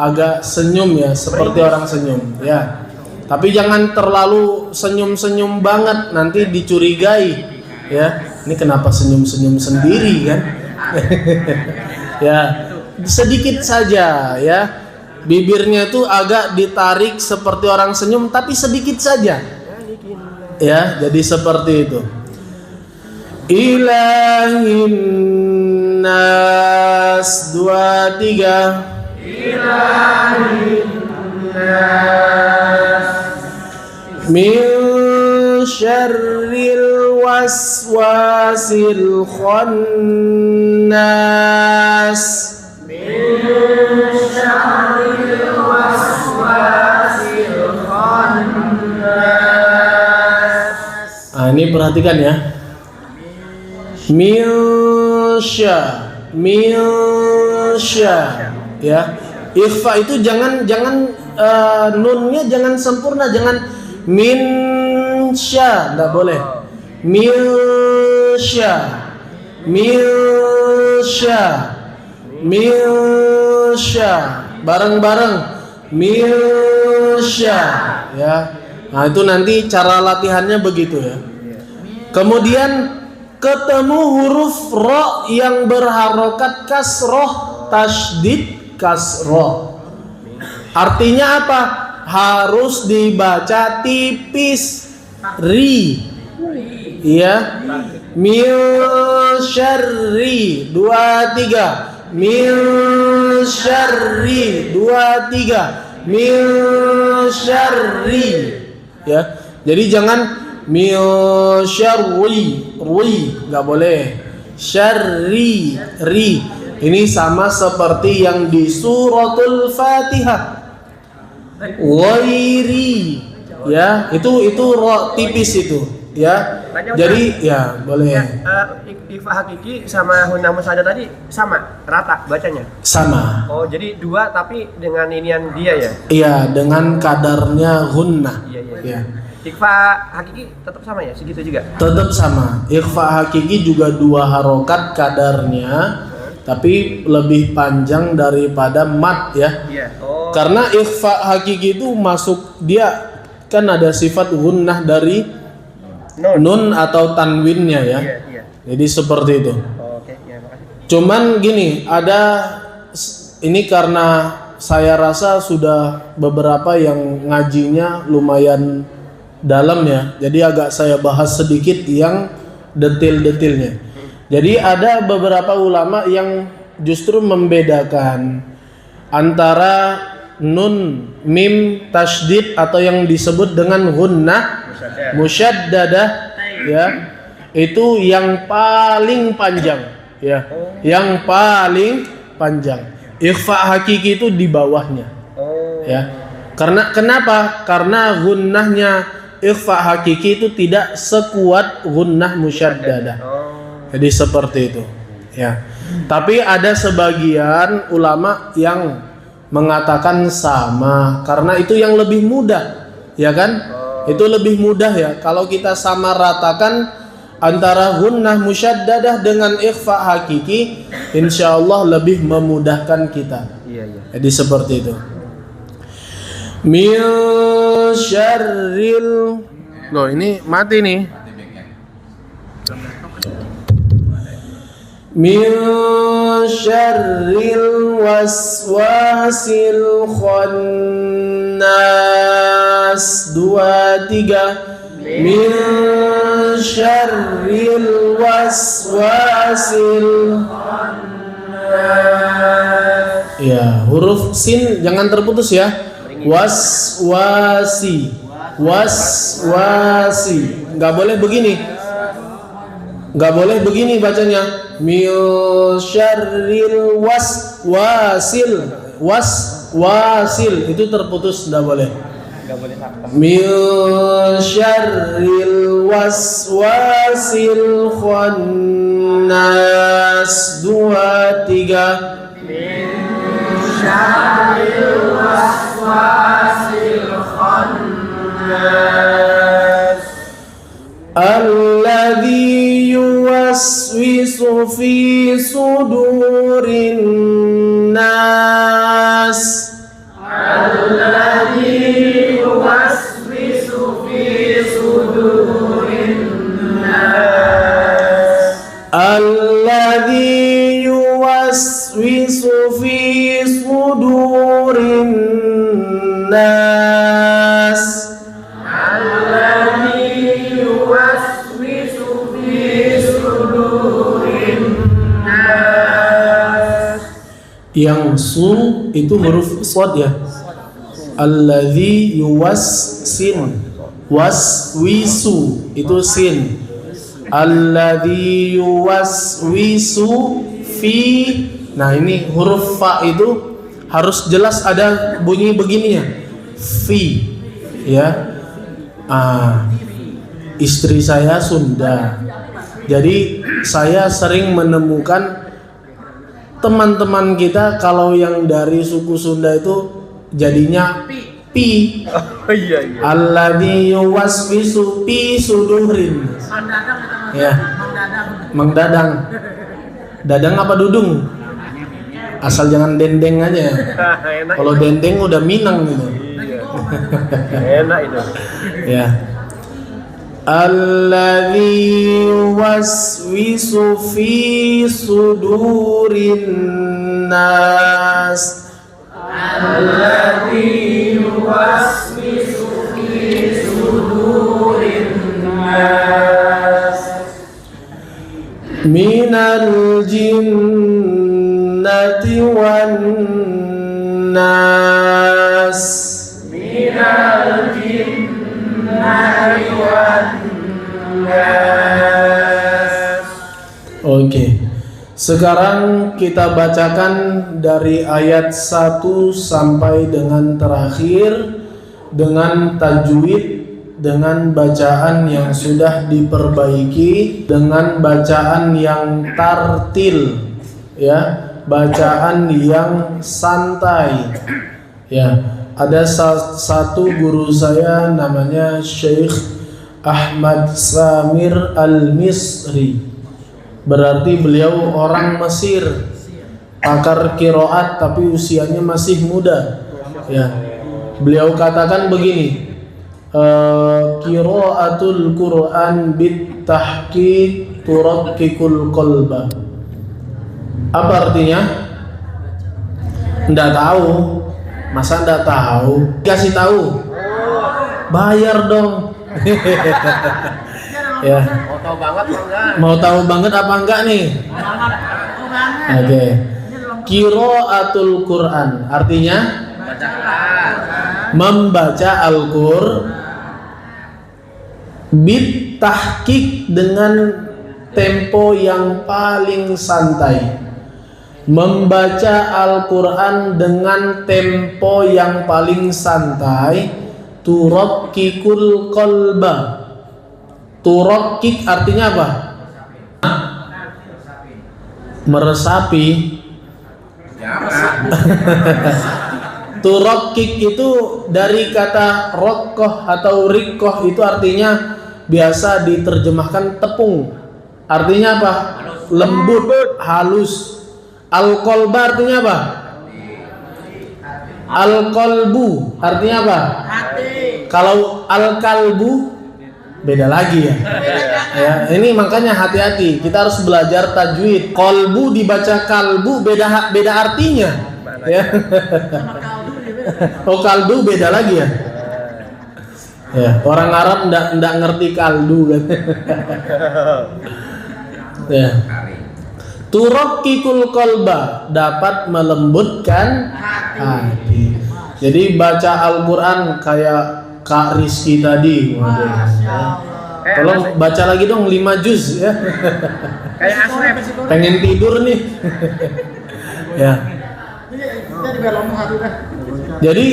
agak senyum ya, seperti orang senyum, ya. Tapi jangan terlalu senyum-senyum banget, nanti dicurigai, ya. Ini kenapa senyum-senyum sendiri kan? Ya, sedikit saja ya. Bibirnya tuh agak ditarik seperti orang senyum, tapi sedikit saja. Ya, jadi seperti itu. Ilahin Nas 2 3. Min syarril waswasil khannas. Nah, ini perhatikan ya. Milsya, ya. Ikhfa itu jangan nunnya jangan sempurna, jangan minsya, enggak boleh. Milsya, bareng-bareng. Milsya, ya. Nah, itu nanti cara latihannya begitu ya. Kemudian ketemu huruf ro yang berharokat kasroh, tasydid kasroh. Artinya apa? Harus dibaca tipis. Ri. Ya. Mil syarri 2 3. Mil syarri 2 3. Mil syarri. Ya. Jadi jangan mil syarri, nggak boleh. Syarri, ri. Ini sama seperti yang di suratul Fatihah. Ghairi, ya, itu ro tipis itu, ya. Jadi ya boleh. Ikhfa hakiki sama hunna musyadah tadi sama, rata bacanya. Sama. Oh, jadi 2 tapi dengan inian dia ya. Iya, dengan kadarnya hunna. Iya. Ya. Ikhfa hakiki tetap sama ya, segitu juga. Tetap sama. Ikhfa hakiki juga 2 harokat kadarnya, tapi lebih panjang daripada mat ya. Iya. Oh. Karena ikhfa hakiki itu masuk, dia kan ada sifat gunnah dari nun atau tanwinnya ya. Iya. Jadi seperti itu. Oh, oke, ya makasih. Cuman gini, ini karena saya rasa sudah beberapa yang ngajinya lumayan dalam ya. Jadi agak saya bahas sedikit yang detail-detailnya. Jadi ada beberapa ulama yang justru membedakan antara nun, mim, tasydid atau yang disebut dengan gunnah musyaddadah ya. itu yang paling panjang, ya. Yang paling panjang. Ikhfa hakiki itu di bawahnya. Ya. Karena kenapa? Karena gunnahnya ikhfa hakiki itu tidak sekuat gunnah musyaddadah. Jadi seperti itu. Ya. Tapi ada sebagian ulama yang mengatakan sama karena itu yang lebih mudah, ya kan? Itu lebih mudah ya. Kalau kita sama ratakan antara gunnah musyaddadah dengan ikhfa hakiki, insyaallah lebih memudahkan kita. Jadi seperti itu. Min syarril, loh ini mati nih. Min syarril waswasil khannas. 2, 3. Min syarril waswasil khannas. Ya, huruf sin jangan terputus ya. Waswasi. Waswasi. Enggak boleh begini. Enggak boleh begini bacanya. Min syarril waswasil. Waswasil itu terputus, enggak boleh. Min syarril waswasil khannas. 2, 3. Syarril waswasil khannas alladzi yuwaswisu fi sudurin nas. Alladzi yuwaswisu fi sudurin nas. Alladzi yuwaswisu fi sudurin nas. Alladzi yuwaswisu fi sudurin nas. Yang su itu huruf shad ya. Alladzi yuwassin. Waswisu itu sin. Alladzi yuwaswisu fi. Nah ini huruf fa itu harus jelas ada bunyi begini ya. Fi. Ya. Istri saya Sunda. Jadi saya sering menemukan teman-teman kita kalau yang dari suku Sunda itu jadinya pi. Alladzi yuwaswisu fi sudurin. Ya. Mang Dadang. Dadang apa Dudung? Asal jangan dendeng aja. Kalau dendeng udah Minang gitu. Enak itu. Ya. Alladzi yuwaswisu fi sudurin nas. Alladzi yuwaswisu fi sudurin nas. Minal jinnati wan nas. Minal jinnati wan nas. Oke. Sekarang kita bacakan dari ayat 1 sampai dengan terakhir dengan tajwid, dengan bacaan yang sudah diperbaiki, dengan bacaan yang tartil, ya, bacaan yang santai. Ya, ada satu guru saya namanya Syekh Ahmad Samir Al-Misri. Berarti beliau orang Mesir, pakar qiraat tapi usianya masih muda. Ya, beliau katakan begini. Qiraatul Quran bit tahqiq turakkikul qalba. Apa artinya? Nggak tahu. Masa nggak tahu? Kasih tahu. Bayar dong. Ya. Mau tahu banget apa enggak nih? Oke. Qiraatul Quran artinya membaca Al-Qur'an bit tahqiq dengan tempo yang paling santai. Membaca Al-Quran dengan tempo yang paling santai, turakkikul qalba. Turakkik artinya apa? Meresapi. Turakkik itu dari kata rokoh atau rikoh, itu artinya biasa diterjemahkan tepung. Artinya apa? Lembut, halus. Al-qalba artinya apa? Al-qalbu artinya apa? Hati. Kalau al-kalbu beda lagi ya. Ya, ini makanya hati-hati. Kita harus belajar tajwid. Qalbu dibaca kalbu beda artinya. Ya. Oh, kaldu beda lagi ya. Ya, orang Arab ndak ngerti kaldu kan. Ya. Turakkikul qalba, dapat melembutkan hati. Jadi baca Al-Quran kayak Kak Rizky tadi. Tolong baca lagi dong 5 juz ya. Kayak Asrep. Pengen tidur nih. Ya. Jadi,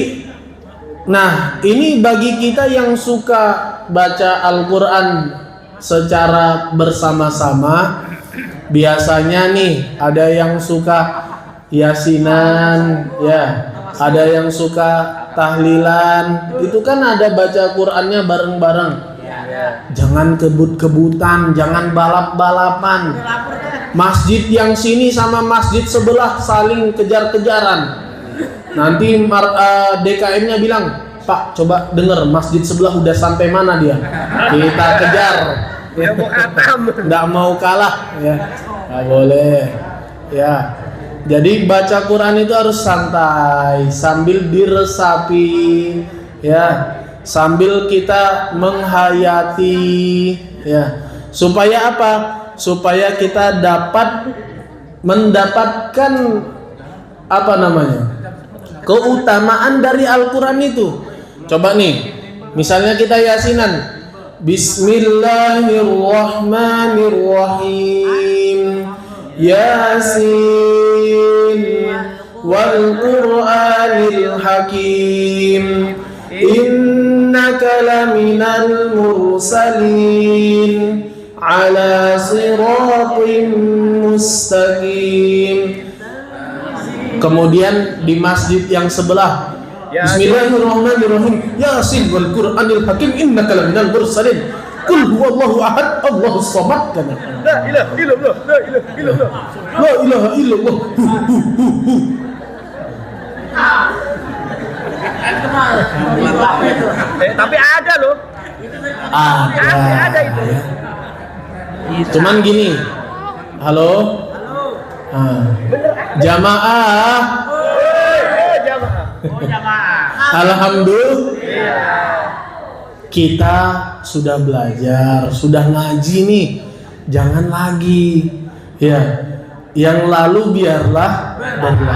nah ini bagi kita yang suka baca Al-Quran secara bersama-sama. Biasanya nih ada yang suka yasinan, ya, ada yang suka tahlilan. Itu kan ada baca Qur'annya bareng-bareng. Jangan kebut-kebutan, jangan balap-balapan. Masjid yang sini sama masjid sebelah saling kejar-kejaran. Nanti DKM-nya bilang, Pak, coba denger masjid sebelah udah sampai mana dia? Kita kejar. Ya, nggak mau kalah ya, nggak boleh ya. Jadi baca Quran itu harus santai sambil diresapi ya, sambil kita menghayati ya, supaya apa? Supaya kita dapat mendapatkan apa namanya, keutamaan dari Al-Quran itu. Coba nih, misalnya kita yasinan, Bismillahirrahmanirrahim. Yasin wal Qur'anil Hakim. Innaka laminal mursalin ala siratim mustaqim. Kemudian di masjid yang sebelah, Bismillahirrahmanirrahim. Yasin wal Qur'anil Hakim innaka laminal mursalin. Qul huwallahu ahad, Allahus samad. La ilaha illallah, la ilaha illallah. La ilaha illallah. Tapi ada loh. Ada itu. Cuman gini. Halo? Jamaah. Alhamdulillah, kita sudah belajar, sudah ngaji nih. Jangan lagi ya, yang lalu biarlah berlalu.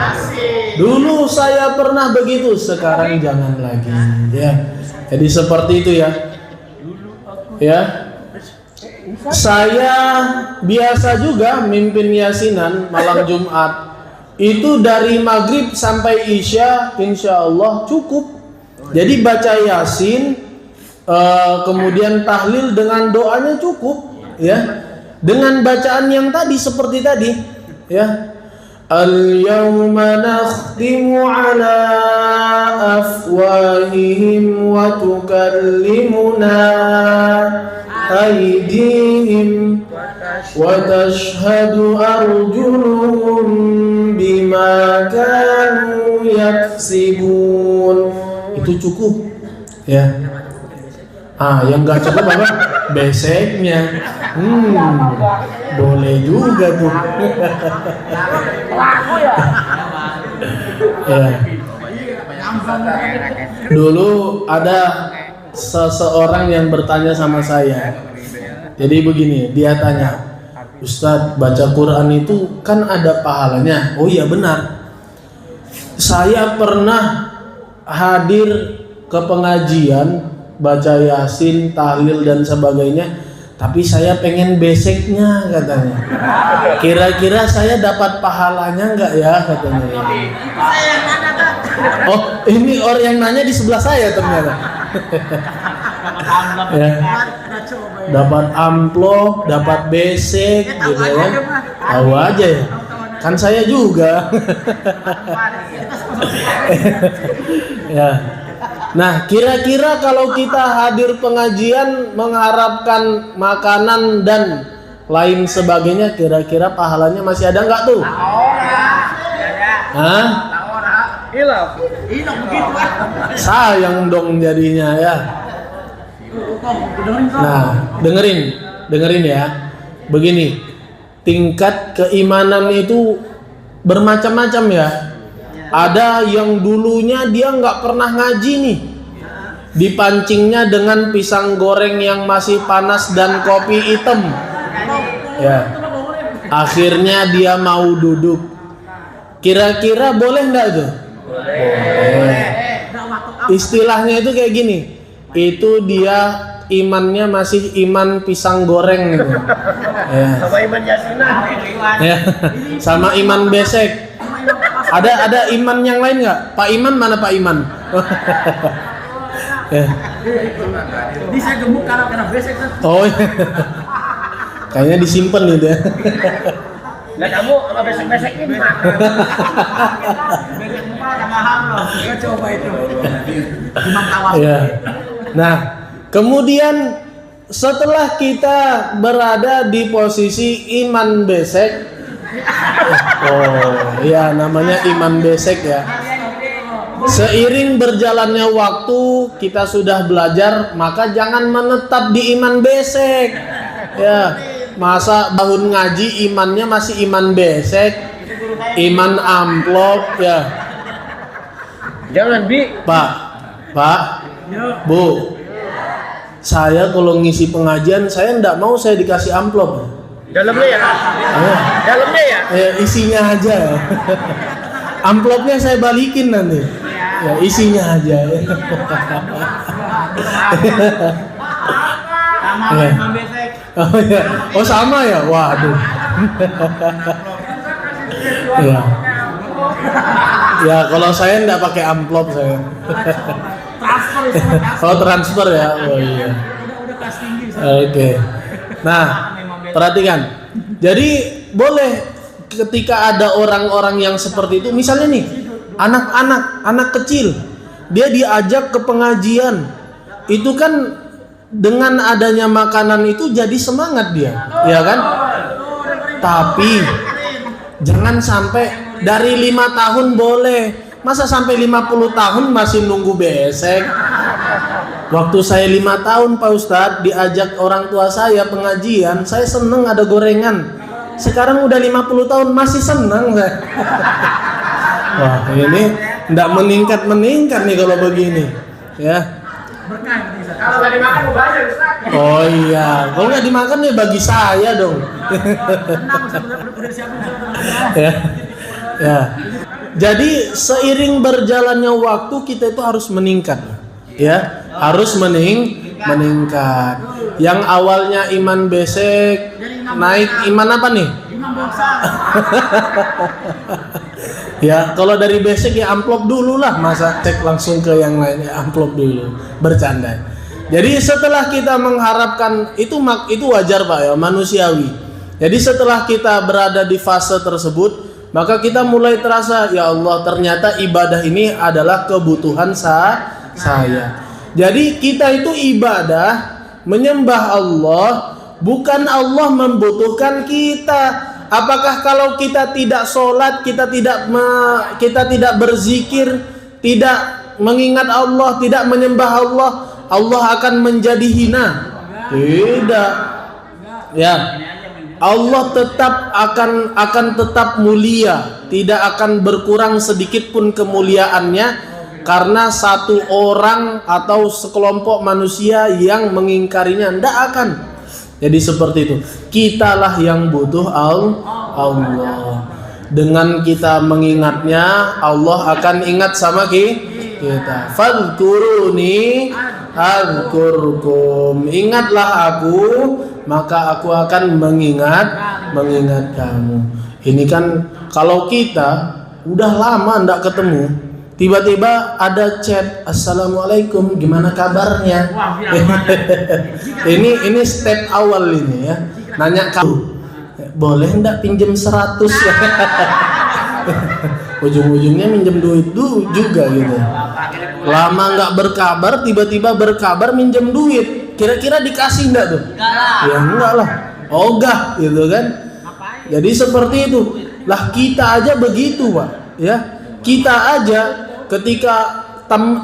Dulu saya pernah begitu, sekarang jangan lagi ya. Jadi seperti itu ya. Ya, saya biasa juga mimpin yasinan malam Jumat. Itu dari maghrib sampai isya, insya Allah cukup. Jadi baca yasin, kemudian tahlil dengan doanya cukup, ya. Dengan bacaan yang tadi seperti tadi, ya. Al-yawma nakhtimu ala afwahihim wa tukallimuna aydihim wa tashhadu arjuluhum bima kanu yaksibun. Itu cukup ya. Yang nggak cukup apa? Beseknya. Boleh juga tuh. Ya. Dulu ada seseorang yang bertanya sama saya. Jadi begini, dia tanya, Ustadz, baca Quran itu kan ada pahalanya. Oh iya benar. Saya pernah hadir ke pengajian, baca yasin, tahlil dan sebagainya. Tapi saya pengen basicnya katanya. Kira-kira saya dapat pahalanya nggak ya katanya. Saya yang nanya kan. Oh, ini orang yang nanya di sebelah saya ternyata. Ya. Udah coba ya. Dapat amplop, dapat basic Tahu gitu aja ya. dia mah. Tahu aja ya. Kan saya juga. Ya. Nah, kira-kira kalau kita hadir pengajian mengharapkan makanan dan lain sebagainya, kira-kira pahalanya masih ada nggak tuh? Hah? Hilang begitu ah. Sayang dong jadinya ya. Nah, dengerin ya. Begini, tingkat keimanan itu bermacam-macam ya. Ada yang dulunya dia nggak pernah ngaji nih, dipancingnya dengan pisang goreng yang masih panas dan kopi hitam. Ya, akhirnya dia mau duduk. Kira-kira boleh nggak itu? Boleh. Istilahnya itu kayak gini. Itu dia imannya masih iman pisang goreng gitu. Ya. Sama iman Yasinan. Ya. Sama iman besek. Ada iman yang lain nggak? Pak Iman mana Pak Iman? Ya. Ini saya gemuk karena besek kan. Oh, iya. Kayaknya disimpan gitu ya. Lah kamu sama besek-besek ini makan. Besek muka mahal loh. Kita coba itu. Imam Tawaf. Ya. Nah, kemudian setelah kita berada di posisi iman besek, oh ya namanya iman besek ya. Seiring berjalannya waktu kita sudah belajar, maka jangan menetap di iman besek. Ya, masa tahun ngaji imannya masih iman besek, iman amplop ya. Jangan Bi. Pak, Bu, saya kalau ngisi pengajian saya enggak mau saya dikasih amplop. Dalamnya ya. Dalamnya ya. Isinya aja. Amplopnya saya balikin nanti. Ya, isinya aja. Sama Ya. Imam besek. Oh ya. Oh sama ya. Waduh. Ya. Ya kalau saya enggak pakai amplop saya. Transfer itu. Kalau transfer ya. Oh iya. Udah kelas tinggi. Oke. Nah, perhatikan. Jadi boleh ketika ada orang-orang yang seperti itu, misalnya nih, anak kecil, dia diajak ke pengajian. Itu kan dengan adanya makanan itu jadi semangat dia, ya kan? Tapi jangan sampai dari 5 tahun boleh. Masa sampai 50 tahun masih nunggu besek? Waktu saya 5 tahun Pak Ustadz diajak orang tua saya pengajian, saya seneng ada gorengan. Sekarang udah 50 tahun masih seneng saya. Wah ini nggak meningkat nih kalau begini ya. Kalau nggak dimakan banyak Ustaz. Oh iya, kalau nggak dimakan ya bagi saya dong. Ya. Ya. Jadi seiring berjalannya waktu kita itu harus meningkat. Ya, harus meningkat. Yang awalnya iman besek naik iman apa nih? Imam bangsa. Ya, kalau dari besek ya amplop dulu lah, masa cek langsung ke yang lain ya amplop dulu. Bercanda. Jadi setelah kita mengharapkan itu wajar Pak ya, manusiawi. Jadi setelah kita berada di fase tersebut, maka kita mulai terasa, ya Allah ternyata ibadah ini adalah kebutuhan saya. Jadi kita itu ibadah menyembah Allah, bukan Allah membutuhkan kita. Apakah kalau kita tidak sholat, kita tidak berzikir, tidak mengingat Allah, tidak menyembah Allah, Allah akan menjadi hina? Tidak. Ya. Allah tetap akan tetap mulia, tidak akan berkurang sedikit pun kemuliaannya karena satu orang atau sekelompok manusia yang mengingkarinya. Tidak akan. Jadi seperti itu. Kitalah yang butuh Allah. Dengan kita mengingatnya, Allah akan ingat sama kita. Fadhkuruni adzkurkum. Ingatlah aku, maka aku akan mengingat kamu. Ini kan kalau kita udah lama ndak ketemu, tiba-tiba ada chat, assalamualaikum, gimana kabarnya? ini step awal ini ya. Nanya kamu, boleh ndak pinjem 100 ya? Ujung-ujungnya minjem duit juga gitu. Lama nggak berkabar, tiba-tiba berkabar minjem duit. Kira-kira dikasih nggak tuh? Ya enggak lah, ogah gitu kan. Jadi seperti itu. Lah kita aja begitu Pak, ya. Kita aja ketika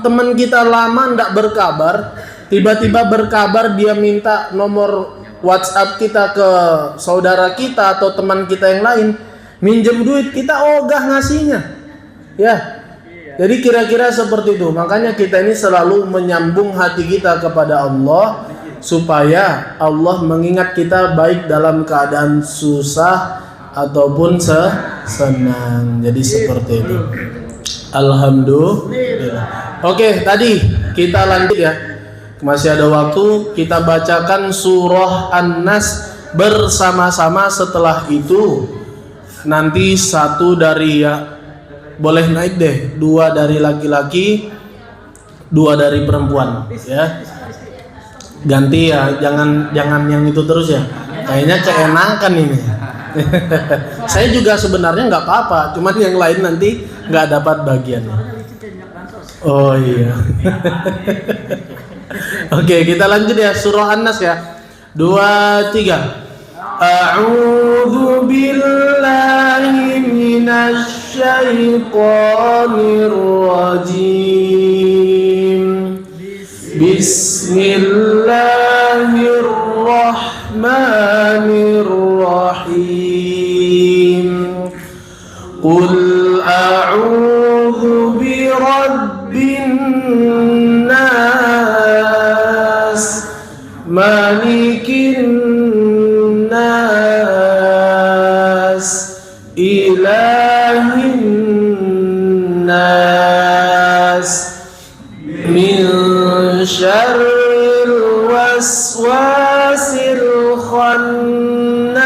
teman kita lama ndak berkabar, tiba-tiba berkabar, dia minta nomor WhatsApp kita ke saudara kita atau teman kita yang lain, minjem duit, kita ogah ngasihnya, ya. Jadi kira-kira seperti itu. Makanya kita ini selalu menyambung hati kita kepada Allah, supaya Allah mengingat kita baik dalam keadaan susah ataupun senang. Jadi seperti itu. Alhamdulillah. Oke, tadi kita lanjut ya. Masih ada waktu, kita bacakan surah An-Nas bersama-sama. Setelah itu nanti satu dari boleh naik deh, 2 dari laki-laki, 2 dari perempuan ya. Ganti ya, jangan yang itu terus ya. Kayaknya keenakan ini. Saya juga sebenarnya nggak apa-apa, cuman yang lain nanti nggak dapat bagiannya. Oh iya. Oke, kita lanjut ya, surah An-Nas ya. 2, 3. A'udzu billahi minasy syaithanir rajim. Bismillahirrahmanirrahim. Qul a'udzu birabbin nas, malikin nas, ilahin nas, min syarril waswasil khannas,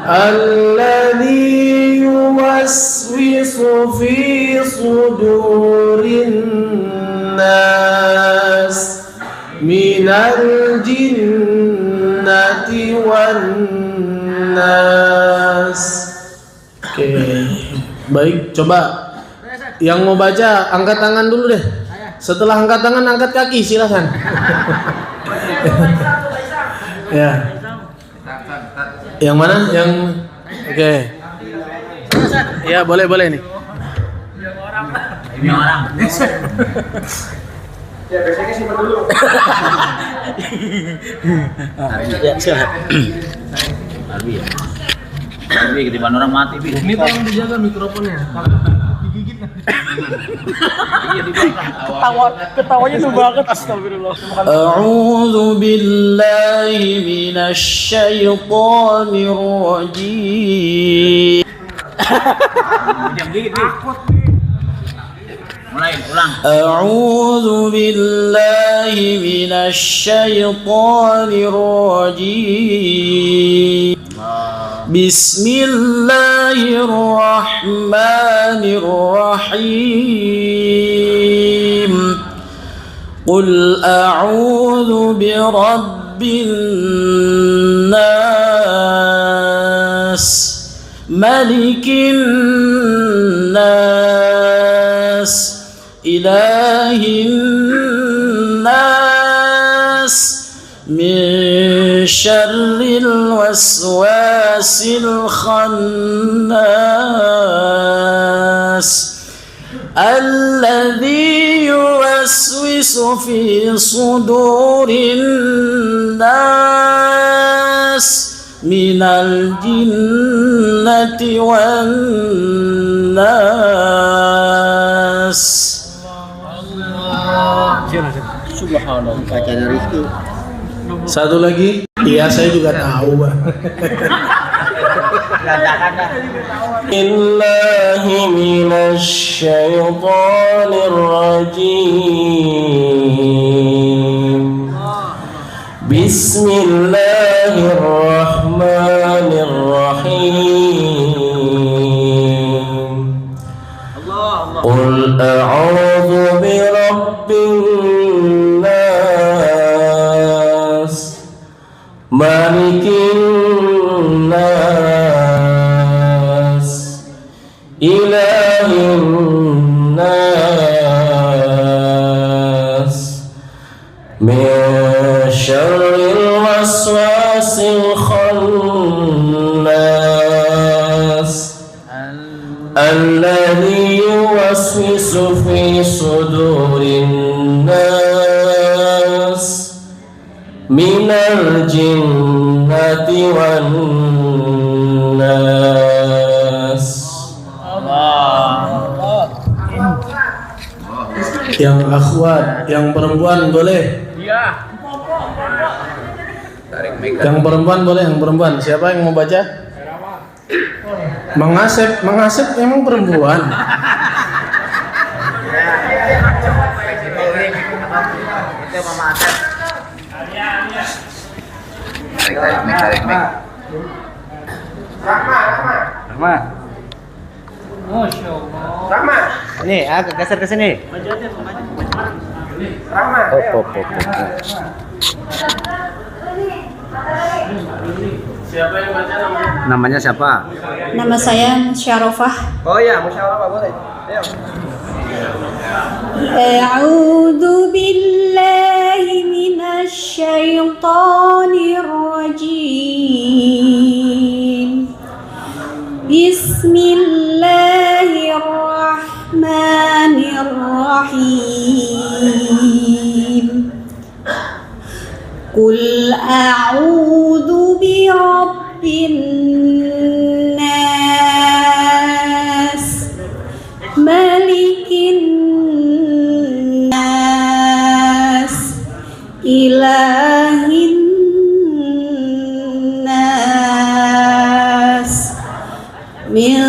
alladzi yuwaswisu fi sudurin nas, minal jinnati wan nas. Oke, baik, coba yang mau baca angkat tangan dulu deh. Setelah angkat tangan, angkat kaki, silakan. Ya. Yang mana? Yang oke. Ya, boleh nih. Ini orang. Ya, biasanya simpan dulu. Ya, silakan. Arbi ya. Arbi ketiban orang mati, Bi. Ini tolong dijaga mikrofonnya. Digigit. Iya di belakang. Ketawanya tuh banget, astagfirullah. A'udzu billahi minasy syaithanir rajim. Diam dikit, Bi. Mulai, ulang. A'udzu billahi minasy syaithanir rajim. Bismillahirrahmanirrahim. Qul a'udzu birabbin nas, malikin nas, ilahin nas, min syarril waswasil khannas, alladzi yuwaswisu fi sudurin nas, minal jinnati wan nas. Subhanallah. Baca dari itu. Satu lagi, iya saya juga tahu, Bang. Billahi minasy syaithanir rajim. Bismillahirrahmanirrahim. Qul a'udzu birabbin nas, malikin nas, ilahin nas, min syarril waswasil khannas, alladzi yuwaswisu fi sudurin nas, minal jinnati wan nas. Yang akhwat, yang perempuan boleh? Yang perempuan boleh, yang perempuan. Siapa yang mau baca? Mengasep emang perempuan. Nih, aku geser ke sini. Siapa yang baca namanya? Namanya siapa? Nama saya Syarofah. Oh ya, musyawarah boleh. Ayo. A'udzu billahi minasy syaithanir rajim. Bismillahirrahmanirrahim. Qul a'udzu birabbin nas, malikin nas, ilahin nas, min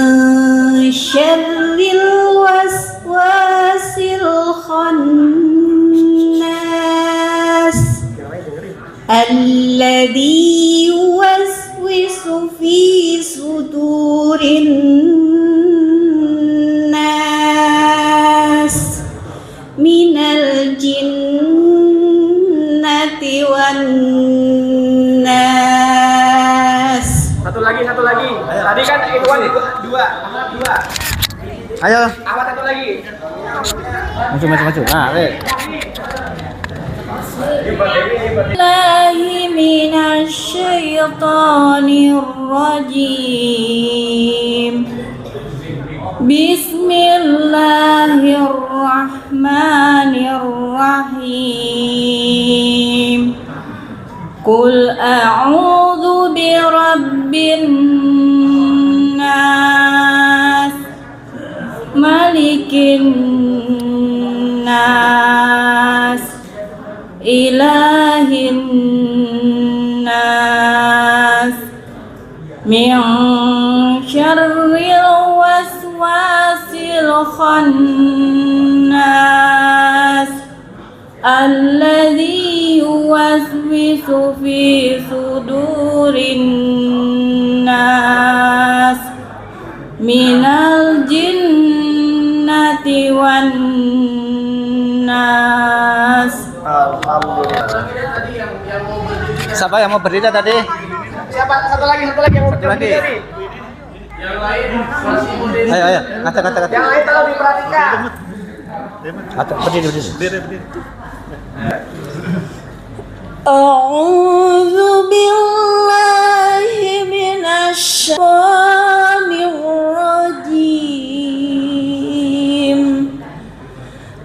syarril waswasil khannas, alladzi yuwaswisu fi sudurin nas, minal jinnati wan nas. Satu lagi. Tadi kan Iwan dua. Ayo. Awat satu lagi. Maju. Nah, Billahi minasy syaithanir rajim. Bismillahirrahmanirrahim. Qul a'udzu birabbin nas, malikin nas, ilahin nas, min syarril waswasil khannas, alladzi yuwaswisu fi sudurin nas, minal jinnati wan nas. siapa yang mau berdiri tadi? Siapa? Satu lagi yang mau berdiri tadi. Yang lain masih mau berdiri. Ayo, kata. Yang lain tolong diperhatikan. Berdiri. A'udzu billahi minasy syaithanir rajim.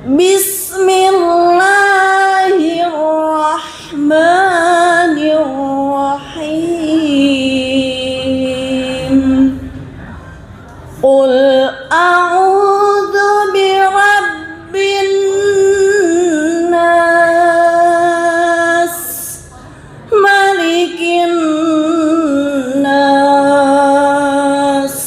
Bismillahirrahmanirrahim. Qul a'udzu birabbin nas, malikin nas,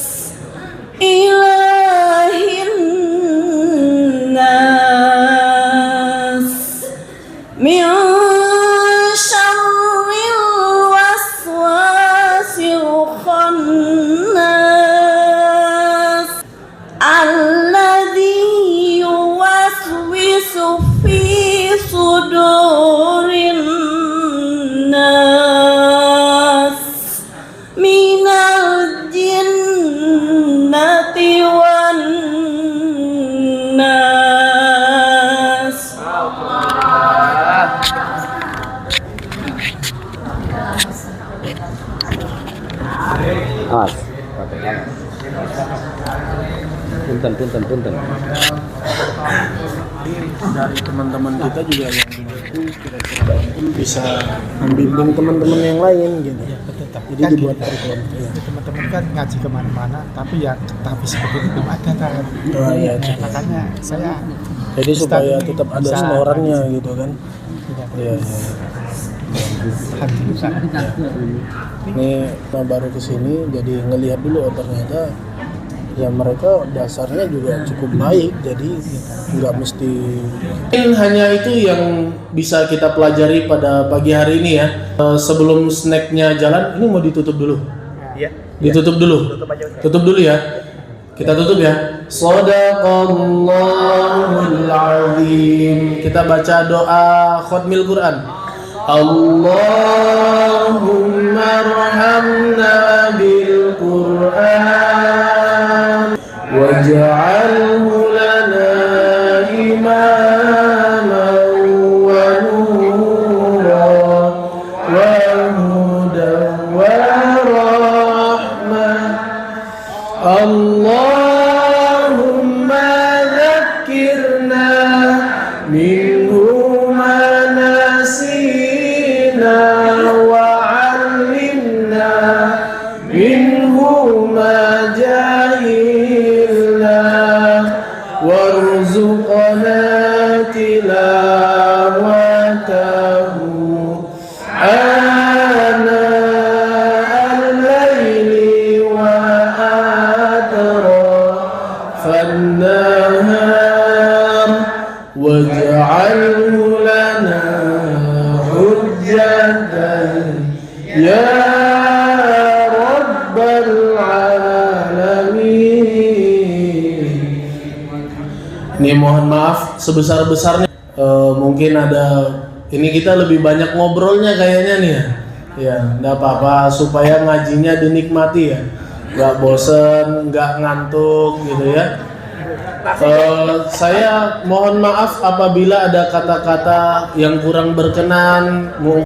punten. Dari teman-teman kita juga yang mampu kira-kira bisa membimbing teman-teman yang lain gitu. Jadi Kan dibuat gini, kurikulum. Iya. teman-teman kan ngaji kemana-mana, tapi yang tapi seperti itu belum ada kan. Oh, iya, Nah, makanya saya Jadi supaya tetap ada bisa setorannya gitu kan. tidak Iya, iya. alhamdulillah. Ini nah, baru kesini jadi ngelihat dulu, oh ternyata ya mereka dasarnya juga cukup baik, jadi nggak mesti. Mungkin hanya itu yang bisa kita pelajari pada pagi hari ini ya. Sebelum snacknya jalan, ini mau ditutup dulu. Iya. Ditutup dulu. Tutup dulu ya. Kita tutup ya. Shadaqallahul azim. Kita baca doa khatmil Quran. Allahumma arhamna bil Quran waj'alhu lana imaman wa nuran wa hudan wa rahmah. Allahumma dzakkirna minhu ma nasina wa 'allimna minhu ma jahilna warzuqna tilawatahu ana al-laili wa فالنهار واجعله لنا حجة يا رب العالمين. Ini mohon maaf sebesar-besarnya. Mungkin ada ini kita lebih banyak ngobrolnya kayaknya nih ya. Ya, enggak apa-apa supaya ngajinya dinikmati ya. Nggak bosen, nggak ngantuk gitu ya. Saya mohon maaf apabila ada kata-kata yang kurang berkenan.